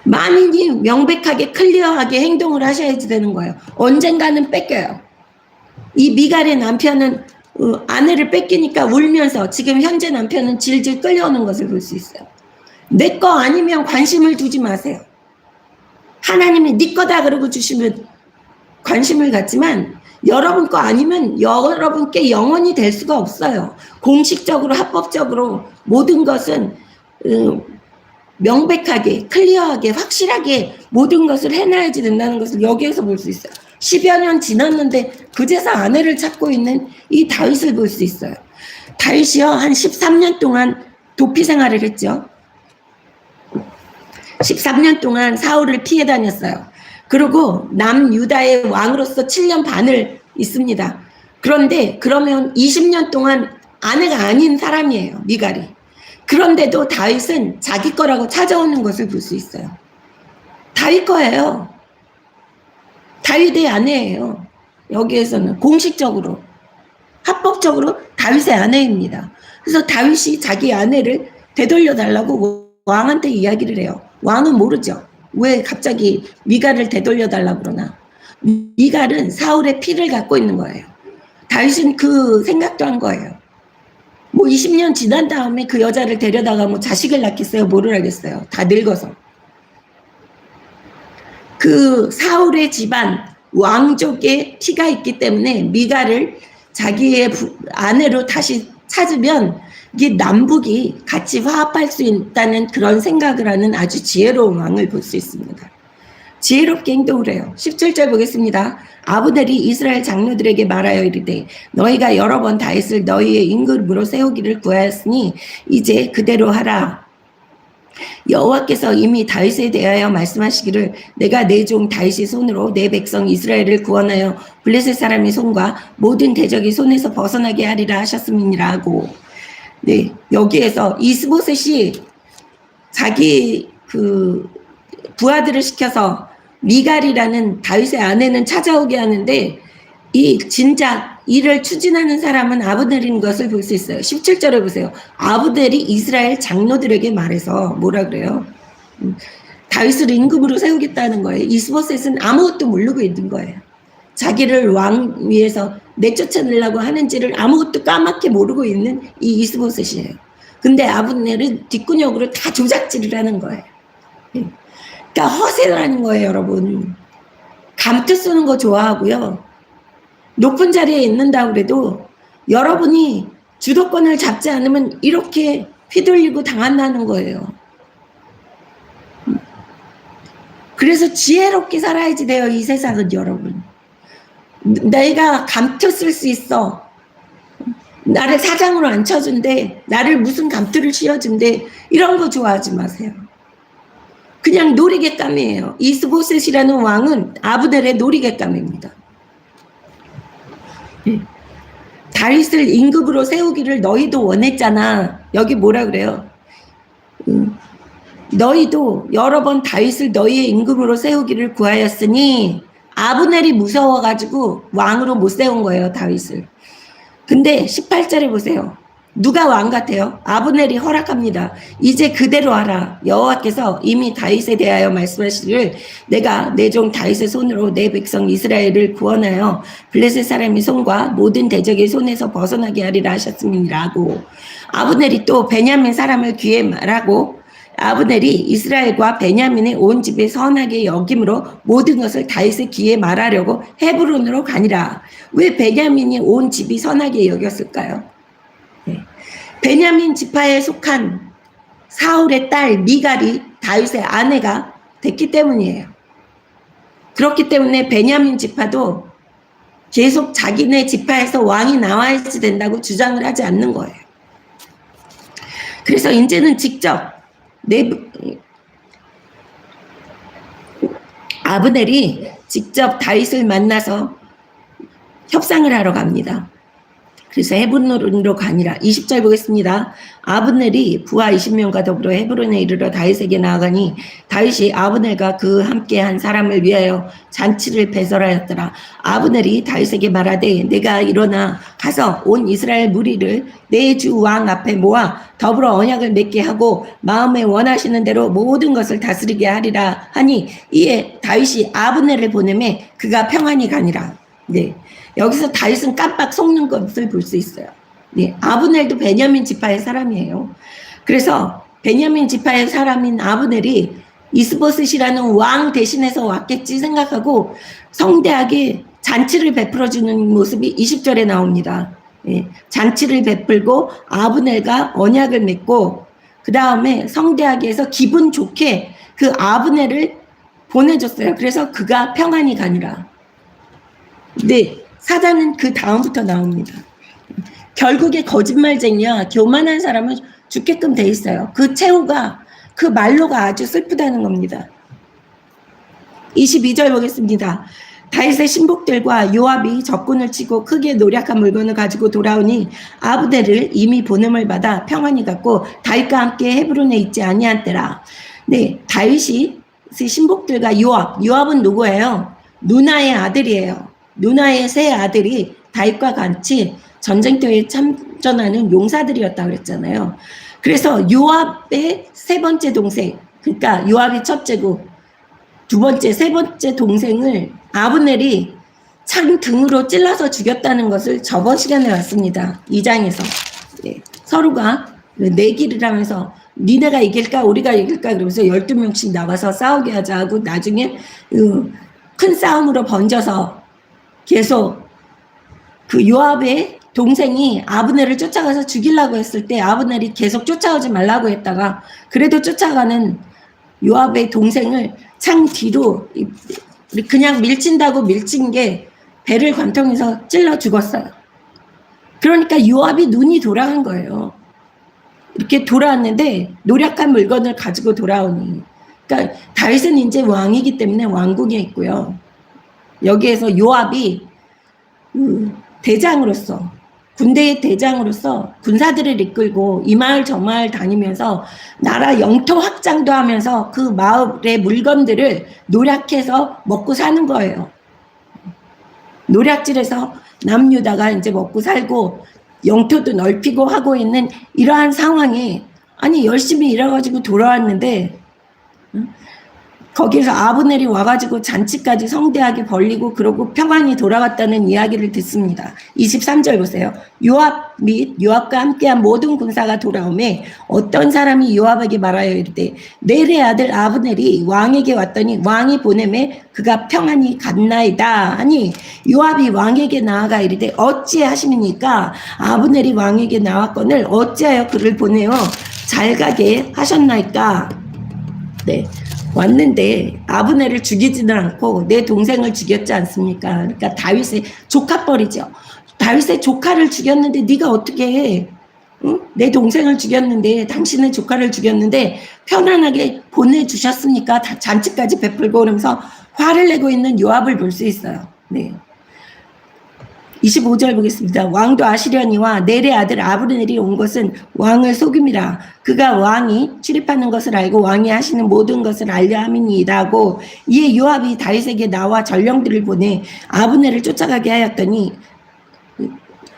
만인이 명백하게 클리어하게 행동을 하셔야지 되는 거예요. 언젠가는 뺏겨요. 이 미갈의 남편은 아내를 뺏기니까 울면서 지금 현재 남편은 질질 끌려오는 것을 볼 수 있어요. 내 거 아니면 관심을 두지 마세요. 하나님이 네 거다 그러고 주시면 관심을 갖지만 여러분 거 아니면 여러분께 영원히 될 수가 없어요. 공식적으로 합법적으로 모든 것은 명백하게 클리어하게 확실하게 모든 것을 해놔야지 된다는 것을 여기에서 볼 수 있어요. 10여 년 지났는데 그제서 아내를 찾고 있는 이 다윗을 볼 수 있어요. 다윗이요 한 13년 동안 도피 생활을 했죠. 13년 동안 사울을 피해 다녔어요. 그리고 남유다의 왕으로서 7년 반을 있습니다. 그런데 그러면 20년 동안 아내가 아닌 사람이에요. 미갈이. 그런데도 다윗은 자기 거라고 찾아오는 것을 볼 수 있어요. 다윗 거예요. 다윗의 아내예요. 여기에서는 공식적으로 합법적으로 다윗의 아내입니다. 그래서 다윗이 자기 아내를 되돌려 달라고 왕한테 이야기를 해요. 왕은 모르죠. 왜 갑자기 미갈을 되돌려 달라고 그러나. 미갈은 사울의 피를 갖고 있는 거예요. 다윗은 그 생각도 한 거예요. 뭐 20년 지난 다음에 그 여자를 데려다가 뭐 자식을 낳겠어요? 뭐를 하겠어요? 다 늙어서. 그 사울의 집안 왕족의 피가 있기 때문에 미갈을 자기의 아내로 다시 찾으면 이게 남북이 같이 화합할 수 있다는 그런 생각을 하는 아주 지혜로운 왕을 볼 수 있습니다. 지혜롭게 행동을 해요. 17절 보겠습니다. 아브넬이 이스라엘 장로들에게 말하여 이르되 너희가 여러 번 다윗을 너희의 임금으로 세우기를 구하였으니 이제 그대로 하라. 여호와께서 이미 다윗에 대하여 말씀하시기를 내가 내 종 다윗의 손으로 내 백성 이스라엘을 구원하여 블레셋 사람의 손과 모든 대적의 손에서 벗어나게 하리라 하셨음이니라고. 네, 여기에서 이스보셋이 자기 그 부하들을 시켜서 미갈이라는 다윗의 아내는 찾아오게 하는데 이 진작 이를 추진하는 사람은 아브넬인 것을 볼 수 있어요. 17절에 보세요. 아브넬이 이스라엘 장로들에게 말해서 뭐라 그래요? 다윗을 임금으로 세우겠다는 거예요. 이스보셋은 아무것도 모르고 있는 거예요. 자기를 왕 위에서 내쫓아내려고 하는지를 아무것도 까맣게 모르고 있는 이 이스보셋이에요. 근데 아브넬은 뒷구녕으로 다 조작질을 하는 거예요. 그러니까 허세라는 거예요, 여러분. 감투 쓰는 거 좋아하고요. 높은 자리에 있는다고 그래도 여러분이 주도권을 잡지 않으면 이렇게 휘둘리고 당한다는 거예요. 그래서 지혜롭게 살아야지 돼요. 이 세상은 여러분. 내가 감투 쓸 수 있어. 나를 사장으로 앉혀준대. 나를 무슨 감투를 씌워준대. 이런 거 좋아하지 마세요. 그냥 놀이객감이에요. 이스보셋이라는 왕은 아브넬의 놀이객감입니다. 다윗을 임금으로 세우기를 너희도 원했잖아. 여기 뭐라 그래요? 너희도 여러 번 다윗을 너희의 임금으로 세우기를 구하였으니 아브넬이 무서워가지고 왕으로 못 세운 거예요, 다윗을. 근데 18절에 보세요. 누가 왕 같아요? 아브넬이 허락합니다. 이제 그대로 하라. 여호와께서 이미 다윗에 대하여 말씀하시기를 내가 내 종 다윗의 손으로 내 백성 이스라엘을 구원하여 블레셋 사람의 손과 모든 대적의 손에서 벗어나게 하리라 하셨음이라고. 아브넬이 또 베냐민 사람을 귀에 말하고 아브넬이 이스라엘과 베냐민의 온 집에 선하게 여김으로 모든 것을 다윗의 귀에 말하려고 헤브론으로 가니라. 왜 베냐민이 온 집이 선하게 여겼을까요? 베냐민 지파에 속한 사울의 딸 미갈이 다윗의 아내가 됐기 때문이에요. 그렇기 때문에 베냐민 지파도 계속 자기네 지파에서 왕이 나와야지 된다고 주장을 하지 않는 거예요. 그래서 이제는 직접 아브넬이 직접 다윗을 만나서 협상을 하러 갑니다. 그래서 헤브론으로 가니라. 20절 보겠습니다. 아브넬이 부하 20명과 더불어 헤브론에 이르러 다윗에게 나아가니 다윗이 아브넬과 그 함께한 사람을 위하여 잔치를 배설하였더라. 아브넬이 다윗에게 말하되 내가 일어나 가서 온 이스라엘 무리를 내 주 왕 앞에 모아 더불어 언약을 맺게 하고 마음에 원하시는 대로 모든 것을 다스리게 하리라 하니 이에 다윗이 아브넬을 보내매 그가 평안히 가니라. 네. 여기서 다윗은 깜빡 속는 것을 볼 수 있어요. 네, 아브넬도 베냐민 지파의 사람이에요. 그래서 베냐민 지파의 사람인 아브넬이 이스보셋이라는 왕 대신해서 왔겠지 생각하고 성대하게 잔치를 베풀어주는 모습이 20절에 나옵니다. 네, 잔치를 베풀고 아브넬과 언약을 맺고 그 다음에 성대하게 해서 기분 좋게 그 아브넬을 보내줬어요. 그래서 그가 평안히 가니라. 네. 사단은 그 다음부터 나옵니다. 결국에 거짓말쟁이야 교만한 사람은 죽게끔 돼 있어요. 그 최후가 그 말로가 아주 슬프다는 겁니다. 22절 보겠습니다. 다윗의 신복들과 요압이 적군을 치고 크게 노력한 물건을 가지고 돌아오니 아브넬을 이미 보냄을 받아 평안히 갔고 다윗과 함께 헤브론에 있지 아니한 때라. 네, 다윗이 신복들과 요압은 누구예요? 누나의 아들이에요. 누나의 세 아들이 다윗과 같이 전쟁터에 참전하는 용사들이었다고 그랬잖아요. 그래서 요압의 세 번째 동생, 그러니까 요압이 첫째고 두 번째, 세 번째 동생을 아브넬이 창 등으로 찔러서 죽였다는 것을 저번 시간에 봤습니다. 2장에서. 네, 서로가 내기를 하면서 니네가 이길까 우리가 이길까 그러면서 12명씩 나와서 싸우게 하자 하고 나중에 큰 싸움으로 번져서 계속 그 요압의 동생이 아브넬을 쫓아가서 죽이려고 했을 때 아브넬이 계속 쫓아오지 말라고 했다가 그래도 쫓아가는 요압의 동생을 창 뒤로 그냥 밀친다고 밀친 게 배를 관통해서 찔러 죽었어요. 그러니까 요압이 눈이 돌아간 거예요. 이렇게 돌아왔는데 노력한 물건을 가지고 돌아오니 그러니까 다윗은 이제 왕이기 때문에 왕궁에 있고요. 여기에서 요압이 대장으로서 군대의 대장으로서 군사들을 이끌고 이 마을 저 마을 다니면서 나라 영토 확장도 하면서 그 마을의 물건들을 노략해서 먹고 사는 거예요. 노략질해서 남유다가 이제 먹고 살고 영토도 넓히고 하고 있는 이러한 상황에 아니 열심히 일해가지고 돌아왔는데 거기서 아브넬이 와가지고 잔치까지 성대하게 벌리고 그러고 평안히 돌아갔다는 이야기를 듣습니다. 23절 보세요. 요압 및 요압과 함께한 모든 군사가 돌아오매 어떤 사람이 요압에게 말하여 이르되 넬의 아들 아브넬이 왕에게 왔더니 왕이 보내매 그가 평안히 갔나이다 하니 요압이 왕에게 나아가 이르되 어찌하심이니까 아브넬이 왕에게 나왔거늘 어찌하여 그를 보내어 잘 가게 하셨나이까. 네. 왔는데 아브넬을 죽이지는 않고 내 동생을 죽였지 않습니까? 그러니까 다윗의 조카뻘이죠. 다윗의 조카를 죽였는데 네가 어떻게 해? 응? 내 동생을 죽였는데, 당신의 조카를 죽였는데 편안하게 보내주셨습니까? 다 잔치까지 베풀고 그러면서 화를 내고 있는 요압을 볼 수 있어요. 네. 25절 보겠습니다. 왕도 아시려니와 넬의 아들 아브넬이 온 것은 왕을 속임이라. 그가 왕이 출입하는 것을 알고 왕이 하시는 모든 것을 알려 함이니이다고. 이에 요압이 다윗에게 나와 전령들을 보내 아브넬을 쫓아가게 하였더니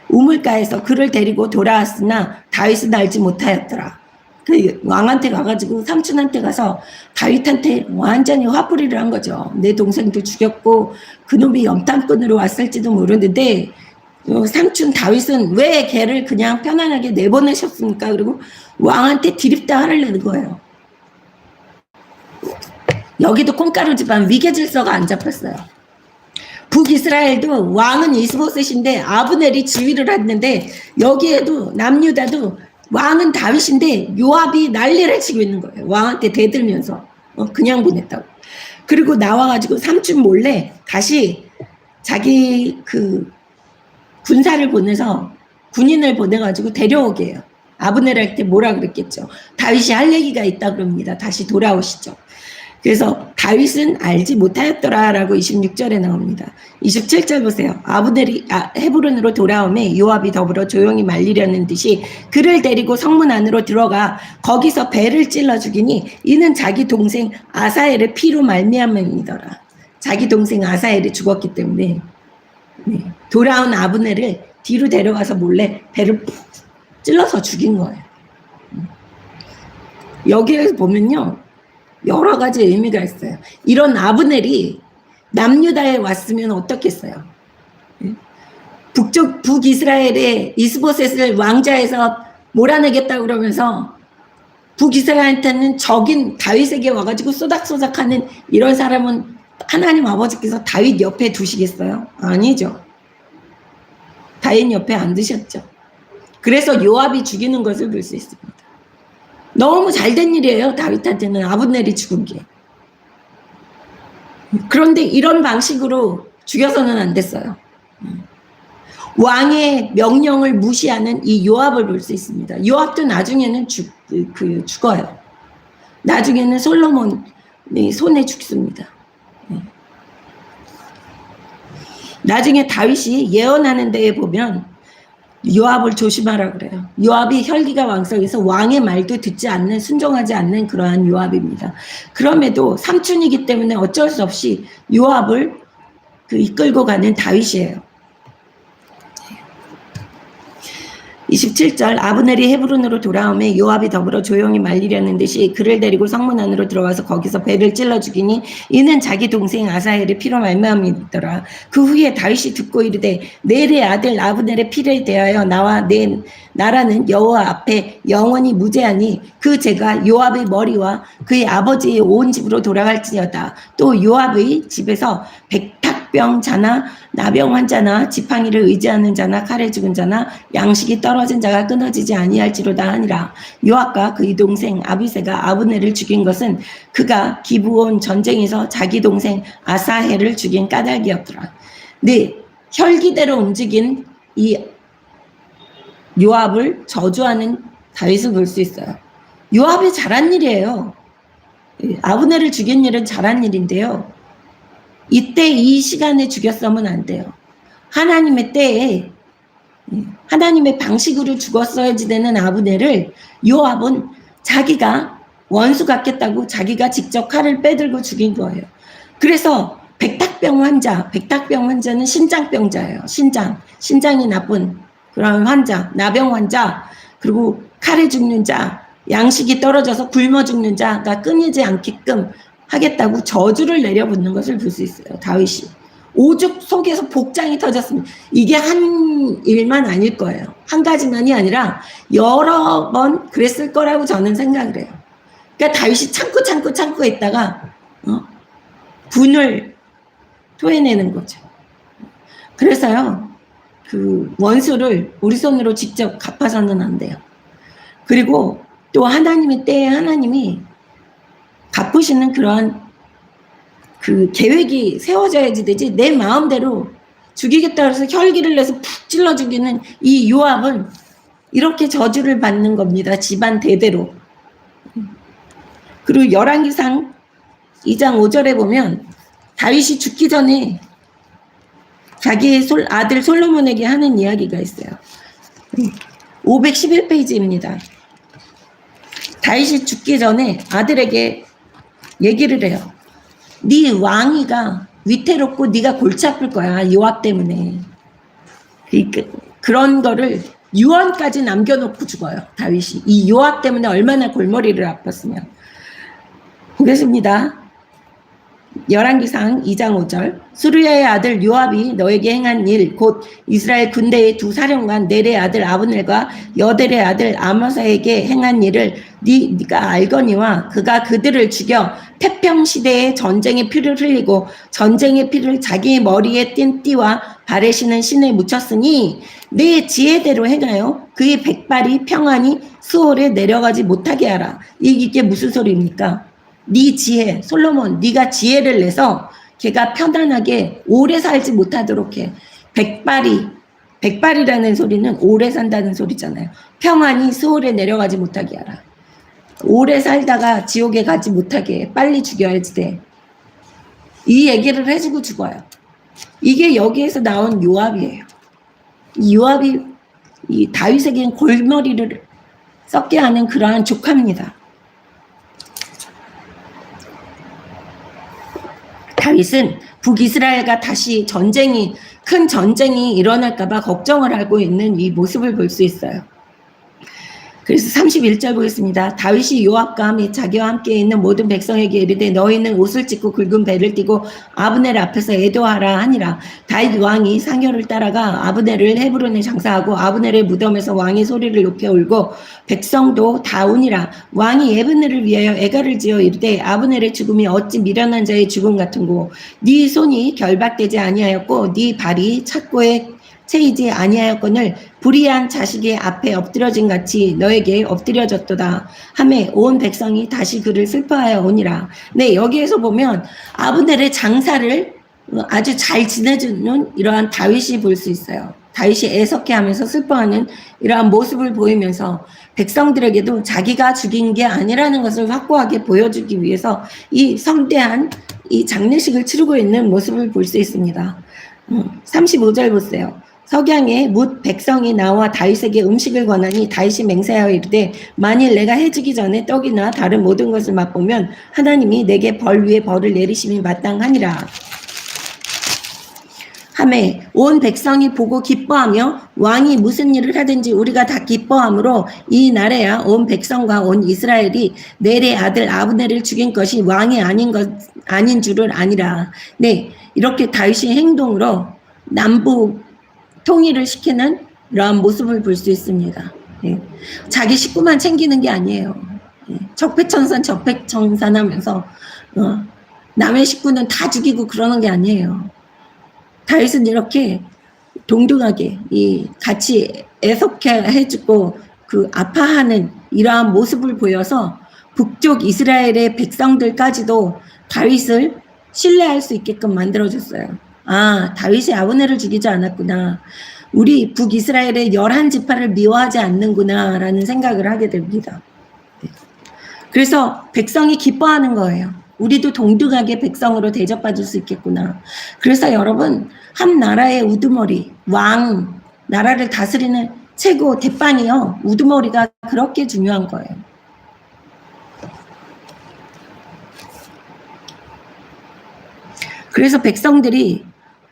우물가에서 그를 데리고 돌아왔으나 다윗은 알지 못하였더라. 그 왕한테 가가지고 삼촌한테 가서 다윗한테 완전히 화풀이를 한 거죠. 내 동생도 죽였고 그놈이 염탐꾼으로 왔을지도 모르는데 삼촌 다윗은 왜 걔를 그냥 편안하게 내보내셨습니까? 그리고 왕한테 디립다 화를 내는 거예요. 여기도 콩가루 집안 위계 질서가 안 잡혔어요. 북이스라엘도 왕은 이스보셋인데 아브넬이 지휘를 했는데 여기에도 남유다도 왕은 다윗인데 요압이 난리를 치고 있는 거예요. 왕한테 대들면서 그냥 보냈다고. 그리고 나와가지고 삼촌 몰래 다시 자기 그 군사를 보내서 군인을 보내가지고 데려오게 해요. 아브넬한테 뭐라 그랬겠죠. 다윗이 할 얘기가 있다 그럽니다. 다시 돌아오시죠. 그래서 다윗은 알지 못하였더라라고 26절에 나옵니다. 27절 보세요. 아브넬이 헤브론으로 돌아오매 요압이 더불어 조용히 말리려는 듯이 그를 데리고 성문 안으로 들어가 거기서 배를 찔러 죽이니 이는 자기 동생 아사엘의 피로 말미암음이더라. 자기 동생 아사엘이 죽었기 때문에 돌아온 아브넬을 뒤로 데려가서 몰래 배를 푹 찔러서 죽인 거예요. 여기에서 보면요. 여러 가지 의미가 있어요. 이런 아브넬이 남유다에 왔으면 어떻겠어요? 북이스라엘의 이스보셋을 왕좌에서 몰아내겠다 그러면서 북이스라엘한테는 적인 다윗에게 와가지고 쏘닥쏘닥하는 이런 사람은 하나님 아버지께서 다윗 옆에 두시겠어요? 아니죠. 다윗 옆에 안 두셨죠. 그래서 요압이 죽이는 것을 볼 수 있습니다. 너무 잘된 일이에요. 다윗한테는 아브넬이 죽은 게. 그런데 이런 방식으로 죽여서는 안 됐어요. 왕의 명령을 무시하는 이 요압을 볼 수 있습니다. 요압도 나중에는 죽어요. 나중에는 솔로몬의 손에 죽습니다. 나중에 다윗이 예언하는 데에 보면 요압을 조심하라 그래요. 요압이 혈기가 왕성해서 왕의 말도 듣지 않는, 순종하지 않는 그러한 요압입니다. 그럼에도 삼촌이기 때문에 어쩔 수 없이 요압을 이끌고 가는 다윗이에요. 27절 아브넬이 헤브론으로 돌아오매 요압이 더불어 조용히 말리려는 듯이 그를 데리고 성문 안으로 들어와서 거기서 배를 찔러 죽이니 이는 자기 동생 아사엘의 피로 말미암이더라. 그 후에 다윗이 듣고 이르되 넬의 아들 아브넬의 피를 대하여 나와 내 나라는 여호와 앞에 영원히 무죄하니 그 죄가 요압의 머리와 그의 아버지의 온 집으로 돌아갈지어다. 또 요압의 집에서 백탁병 자나 나병 환자나 지팡이를 의지하는 자나 칼에 죽은 자나 양식이 떨어진 자가 끊어지지 아니할지로다 하니라. 요압과 그의 동생 아비새가 아브넬을 죽인 것은 그가 기브온 전쟁에서 자기 동생 아사헬을 죽인 까닭이었더라. 네, 혈기대로 움직인 이 요압을 저주하는 다윗을 볼 수 있어요. 요압이 잘한 일이에요. 아브넬을 죽인 일은 잘한 일인데요. 이때 이 시간에 죽였으면 안 돼요. 하나님의 때에 하나님의 방식으로 죽었어야지 되는 아브넬을 요압은 자기가 원수 같겠다고 자기가 직접 칼을 빼들고 죽인 거예요. 그래서 백탁병 환자는 신장병자예요. 신장이 나쁜 그런 환자, 나병 환자, 그리고 칼에 죽는 자, 양식이 떨어져서 굶어 죽는 자가 끊이지 않게끔 하겠다고 저주를 내려붙는 것을 볼 수 있어요. 다윗이. 오죽 속에서 복장이 터졌습니다. 이게 한 일만 아닐 거예요. 한 가지만이 아니라 여러 번 그랬을 거라고 저는 생각을 해요. 그러니까 다윗이 참고 있다가 분을 토해내는 거죠. 그래서요. 그 원수를 우리 손으로 직접 갚아서는 안 돼요. 그리고 또 하나님의 때에 하나님이 갚으시는 그러한 그 계획이 세워져야지 되지, 내 마음대로 죽이겠다 해서 혈기를 내서 푹 찔러 죽이는 이 요압은 이렇게 저주를 받는 겁니다. 집안 대대로. 그리고 열왕기상 2장 5절에 보면 다윗이 죽기 전에 자기의 아들 솔로몬에게 하는 이야기가 있어요. 511페이지입니다. 다윗이 죽기 전에 아들에게 얘기를 해요. 네 왕위가 위태롭고 네가 골치 아플 거야, 요압 때문에. 그런 거를 유언까지 남겨놓고 죽어요, 다윗이. 이 요압 때문에 얼마나 골머리를 아팠으면. 보겠습니다. 열왕기상 2장 5절. 수르야의 아들 요압이 너에게 행한 일, 곧 이스라엘 군대의 두 사령관 넬의 아들 아브넬과 여델의 아들 아마사에게 행한 일을 네가 알거니와 그가 그들을 죽여 태평 시대에 전쟁의 피를 흘리고 전쟁의 피를 자기 머리에 띈 띠와 발에 신은 신에 묻혔으니 내 지혜대로 행하여 그의 백발이 평안히 수월에 내려가지 못하게 하라. 이게 무슨 소리입니까? 네 지혜, 솔로몬, 네가 지혜를 내서 걔가 편안하게 오래 살지 못하도록 해. 백발이라는 소리는 오래 산다는 소리잖아요. 평안히 수월에 내려가지 못하게 하라. 오래 살다가 지옥에 가지 못하게 해. 빨리 죽여야지 돼. 이 얘기를 해주고 죽어요. 이게 여기에서 나온 요압이에요. 이 요압이 이 다윗에겐 골머리를 썩게 하는 그러한 조카입니다. 다윗은 북이스라엘과 다시 큰 전쟁이 일어날까봐 걱정을 하고 있는 이 모습을 볼 수 있어요. 그래서 31절 보겠습니다. 다윗이 요압과 및 자기와 함께 있는 모든 백성에게 이르되 너희는 옷을 찢고 굵은 배를 띠고 아브넬 앞에서 애도하라 하니라. 다윗 왕이 상여를 따라가 아브넬을 헤브론에 장사하고 아브넬의 무덤에서 왕의 소리를 높여 울고 백성도 다 우니라. 왕이 아브넬을 위하여 애가를 지어 이르되 아브넬의 죽음이 어찌 미련한 자의 죽음 같은고 네 손이 결박되지 아니하였고 네 발이 착고에 채이지 아니하였거늘 불의한 자식의 앞에 엎드려진 같이 너에게 엎드려졌도다 하매 온 백성이 다시 그를 슬퍼하여 오니라. 네, 여기에서 보면 아브넬의 장사를 아주 잘 지내주는 이러한 다윗이 볼 수 있어요. 다윗이 애석해하면서 슬퍼하는 이러한 모습을 보이면서 백성들에게도 자기가 죽인 게 아니라는 것을 확고하게 보여주기 위해서 이 성대한 이 장례식을 치르고 있는 모습을 볼 수 있습니다. 35절 보세요. 석양에 뭇 백성이 나와 다윗에게 음식을 권하니 다윗이 맹세하여 이르되 만일 내가 해지기 전에 떡이나 다른 모든 것을 맛보면 하나님이 내게 벌 위에 벌을 내리심이 마땅하니라 하매 온 백성이 보고 기뻐하며 왕이 무슨 일을 하든지 우리가 다 기뻐하므로 이 날에야 온 백성과 온 이스라엘이 넬의 아들 아브넬을 죽인 것이 왕이 아닌 줄을 아니라. 네, 이렇게 다윗의 행동으로 남북 통일을 시키는 이러한 모습을 볼 수 있습니다. 네. 자기 식구만 챙기는 게 아니에요. 네. 적폐청산 하면서 남의 식구는 다 죽이고 그러는 게 아니에요. 다윗은 이렇게 동등하게 같이 애석해주고 그 아파하는 이러한 모습을 보여서 북쪽 이스라엘의 백성들까지도 다윗을 신뢰할 수 있게끔 만들어줬어요. 아, 다윗이 아브넬을 죽이지 않았구나. 우리 북이스라엘의 11지파를 미워하지 않는구나 라는 생각을 하게 됩니다. 그래서 백성이 기뻐하는 거예요. 우리도 동등하게 백성으로 대접받을 수 있겠구나. 그래서 여러분, 한 나라의 우두머리, 왕, 나라를 다스리는 최고 대빵이요. 우두머리가 그렇게 중요한 거예요. 그래서 백성들이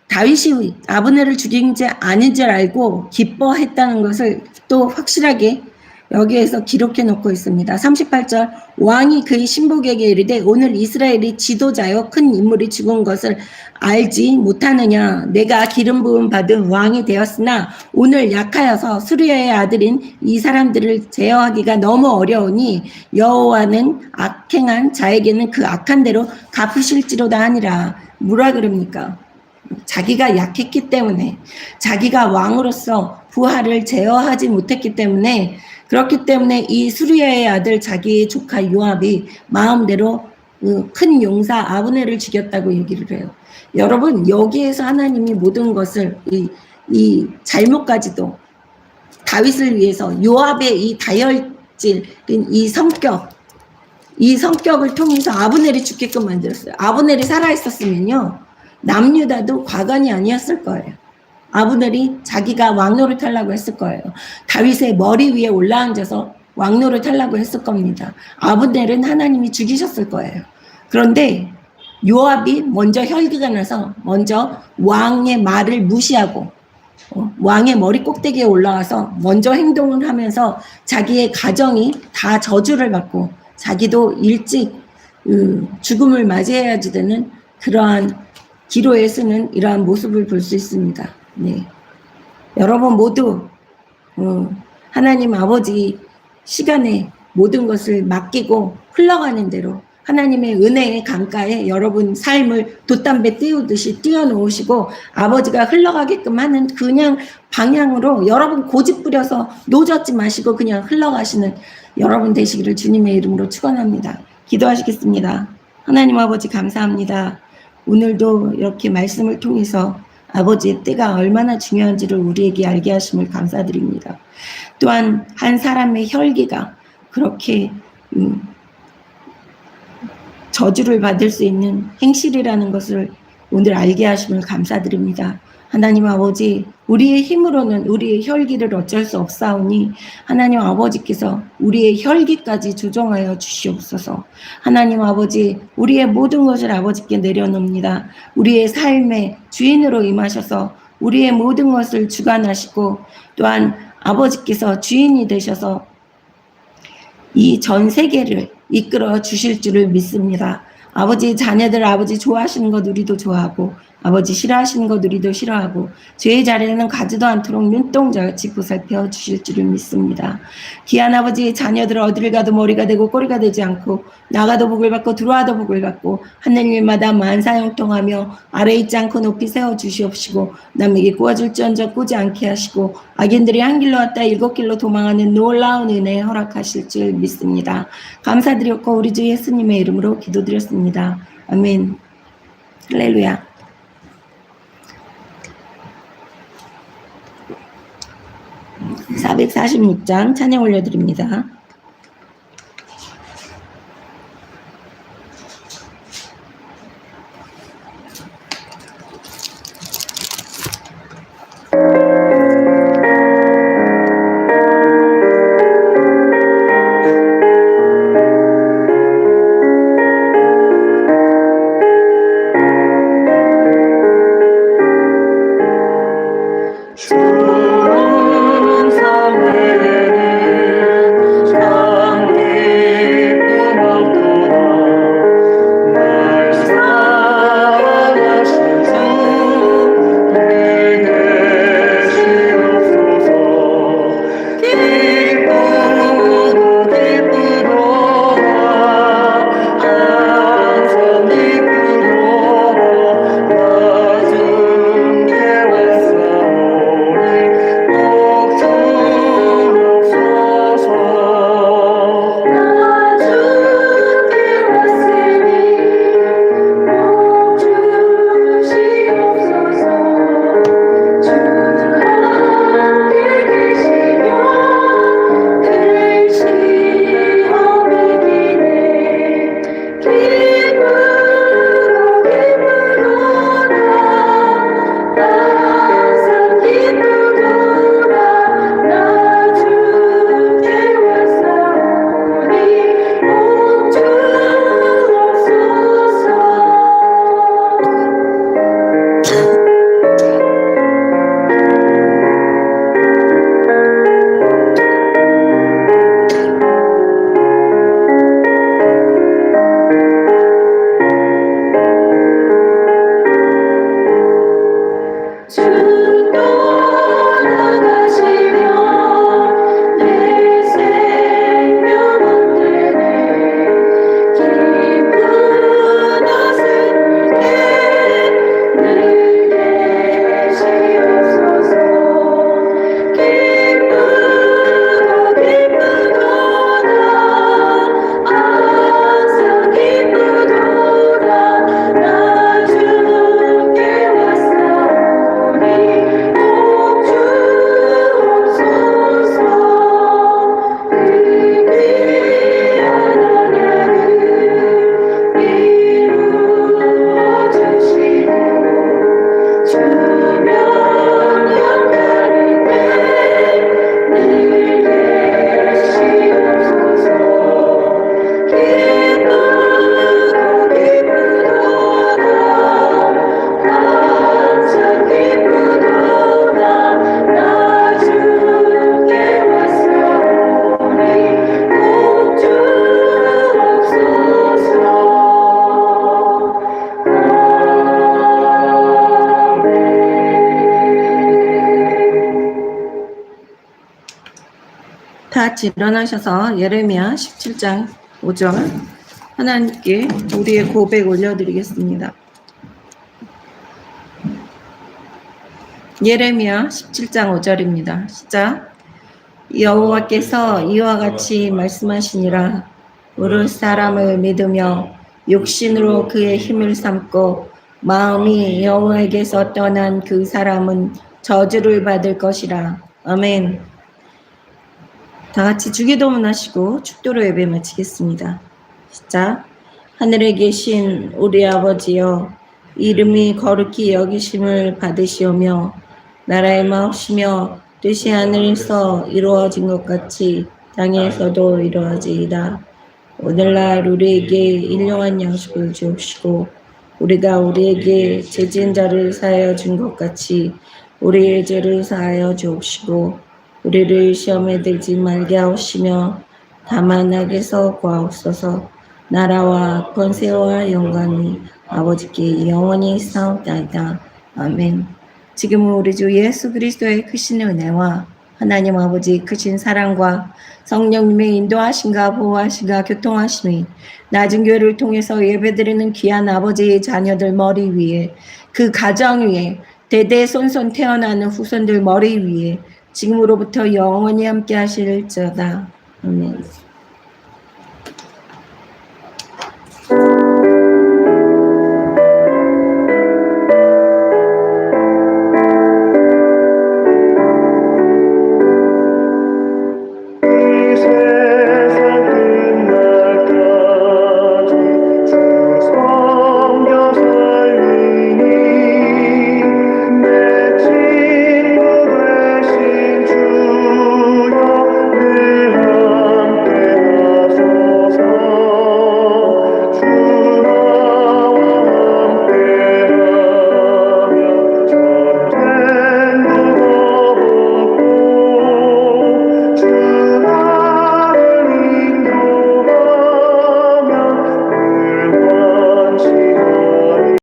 다윗이 아브넬을 죽인지 아닌 줄 알고 기뻐했다는 것을 또 확실하게 여기에서 기록해 놓고 있습니다. 38절 왕이 그의 신복에게 이르되 오늘 이스라엘이 지도자여 큰 인물이 죽은 것을 알지 못하느냐. 내가 기름 부음 받은 왕이 되었으나 오늘 약하여서 수르야의 아들인 이 사람들을 제어하기가 너무 어려우니 여호와는 악행한 자에게는 그 악한 대로 갚으실지로다 하니라. 뭐라 그럽니까? 자기가 약했기 때문에, 자기가 왕으로서 부하를 제어하지 못했기 때문에, 그렇기 때문에 이 수르야의 아들 자기의 조카 요압이 마음대로 큰 용사 아브넬을 죽였다고 얘기를 해요. 여러분, 여기에서 하나님이 모든 것을 이 잘못까지도 다윗을 위해서 요압의 이 다혈질, 이 성격을 통해서 아브넬이 죽게끔 만들었어요. 아브넬이 살아있었으면요, 남유다도 과관이 아니었을 거예요. 아브넬이 자기가 왕노릇 하려고 했을 거예요. 다윗의 머리 위에 올라앉아서 왕노릇 하려고 했을 겁니다. 아브넬은 하나님이 죽이셨을 거예요. 그런데 요압이 먼저 혈기가 나서 먼저 왕의 말을 무시하고 왕의 머리 꼭대기에 올라와서 먼저 행동을 하면서 자기의 가정이 다 저주를 받고 자기도 일찍 죽음을 맞이해야지 되는 그러한 기로에 쓰는 이러한 모습을 볼 수 있습니다. 네. 여러분 모두 하나님 아버지 시간에 모든 것을 맡기고 흘러가는 대로 하나님의 은혜의 강가에 여러분 삶을 돛담배 띄우듯이 띄워놓으시고 아버지가 흘러가게끔 하는 그냥 방향으로 여러분 고집 부려서 노젓지 마시고 그냥 흘러가시는 여러분 되시기를 주님의 이름으로 축원합니다. 기도하시겠습니다. 하나님 아버지 감사합니다. 오늘도 이렇게 말씀을 통해서 아버지의 때가 얼마나 중요한지를 우리에게 알게 하심을 감사드립니다. 또한 한 사람의 혈기가 그렇게 저주를 받을 수 있는 행실이라는 것을 오늘 알게 하심을 감사드립니다. 하나님 아버지, 우리의 힘으로는 우리의 혈기를 어쩔 수 없사오니 하나님 아버지께서 우리의 혈기까지 조정하여 주시옵소서. 하나님 아버지, 우리의 모든 것을 아버지께 내려놓습니다. 우리의 삶의 주인으로 임하셔서 우리의 모든 것을 주관하시고 또한 아버지께서 주인이 되셔서 이 전 세계를 이끌어 주실 줄을 믿습니다. 아버지 자녀들 아버지 좋아하시는 것 우리도 좋아하고 아버지 싫어하시는 것 우리도 싫어하고 죄의 자리에는 가지도 않도록 눈동자같이 보살펴 주실 줄을 믿습니다. 귀한 아버지 자녀들 어디를 가도 머리가 되고 꼬리가 되지 않고 나가도 복을 받고 들어와도 복을 받고 하늘일마다 만사형통하며 아래 있지 않고 높이 세워 주시옵시고 남에게 꼬아줄지언정 꼬지 않게 하시고 악인들이 한 길로 왔다 일곱 길로 도망하는 놀라운 은혜 허락하실 줄 믿습니다. 감사드렸고 우리 주 예수님의 이름으로 기도드렸습니다. 아멘. 할렐루야. 446장 찬양 올려드립니다. 좋은 성회는 다 같이 일어나셔서 예레미야 17장 5절 하나님께 우리의 고백 올려드리겠습니다. 예레미야 17장 5절입니다. 시작. 여호와께서 이와 같이 말씀하시니라. 물을 사람을 믿으며 육신으로 그의 힘을 삼고 마음이 여호와에게서 떠난 그 사람은 저주를 받을 것이라. 아멘. 다 같이 주기도문 하시고 축도로 예배 마치겠습니다. 시작. 하늘에 계신 우리 아버지여, 이름이 거룩히 여기심을 받으시오며 나라의 마옵시며 뜻이 하늘에서 이루어진 것 같이 땅에서도 이루어지이다. 오늘날 우리에게 일용할 양식을 주옵시고 우리가 우리에게 죄진 자를 사하여 준 것 같이 우리의 죄를 사하여 주옵시고 우리를 시험에 들지 말게 하옵시며 다만 악에서 구하옵소서. 나라와 권세와 영광이 아버지께 영원히 싸움나이다. 아멘. 지금은 우리 주 예수 그리스도의 크신 은혜와 하나님 아버지 크신 사랑과 성령님의 인도하심과 보호하심과 교통하심이 낮은 교회를 통해서 예배드리는 귀한 아버지의 자녀들 머리 위에, 그 가정 위에, 대대손손 태어나는 후손들 머리 위에 지금으로부터 영원히 함께 하실지어다. 아멘.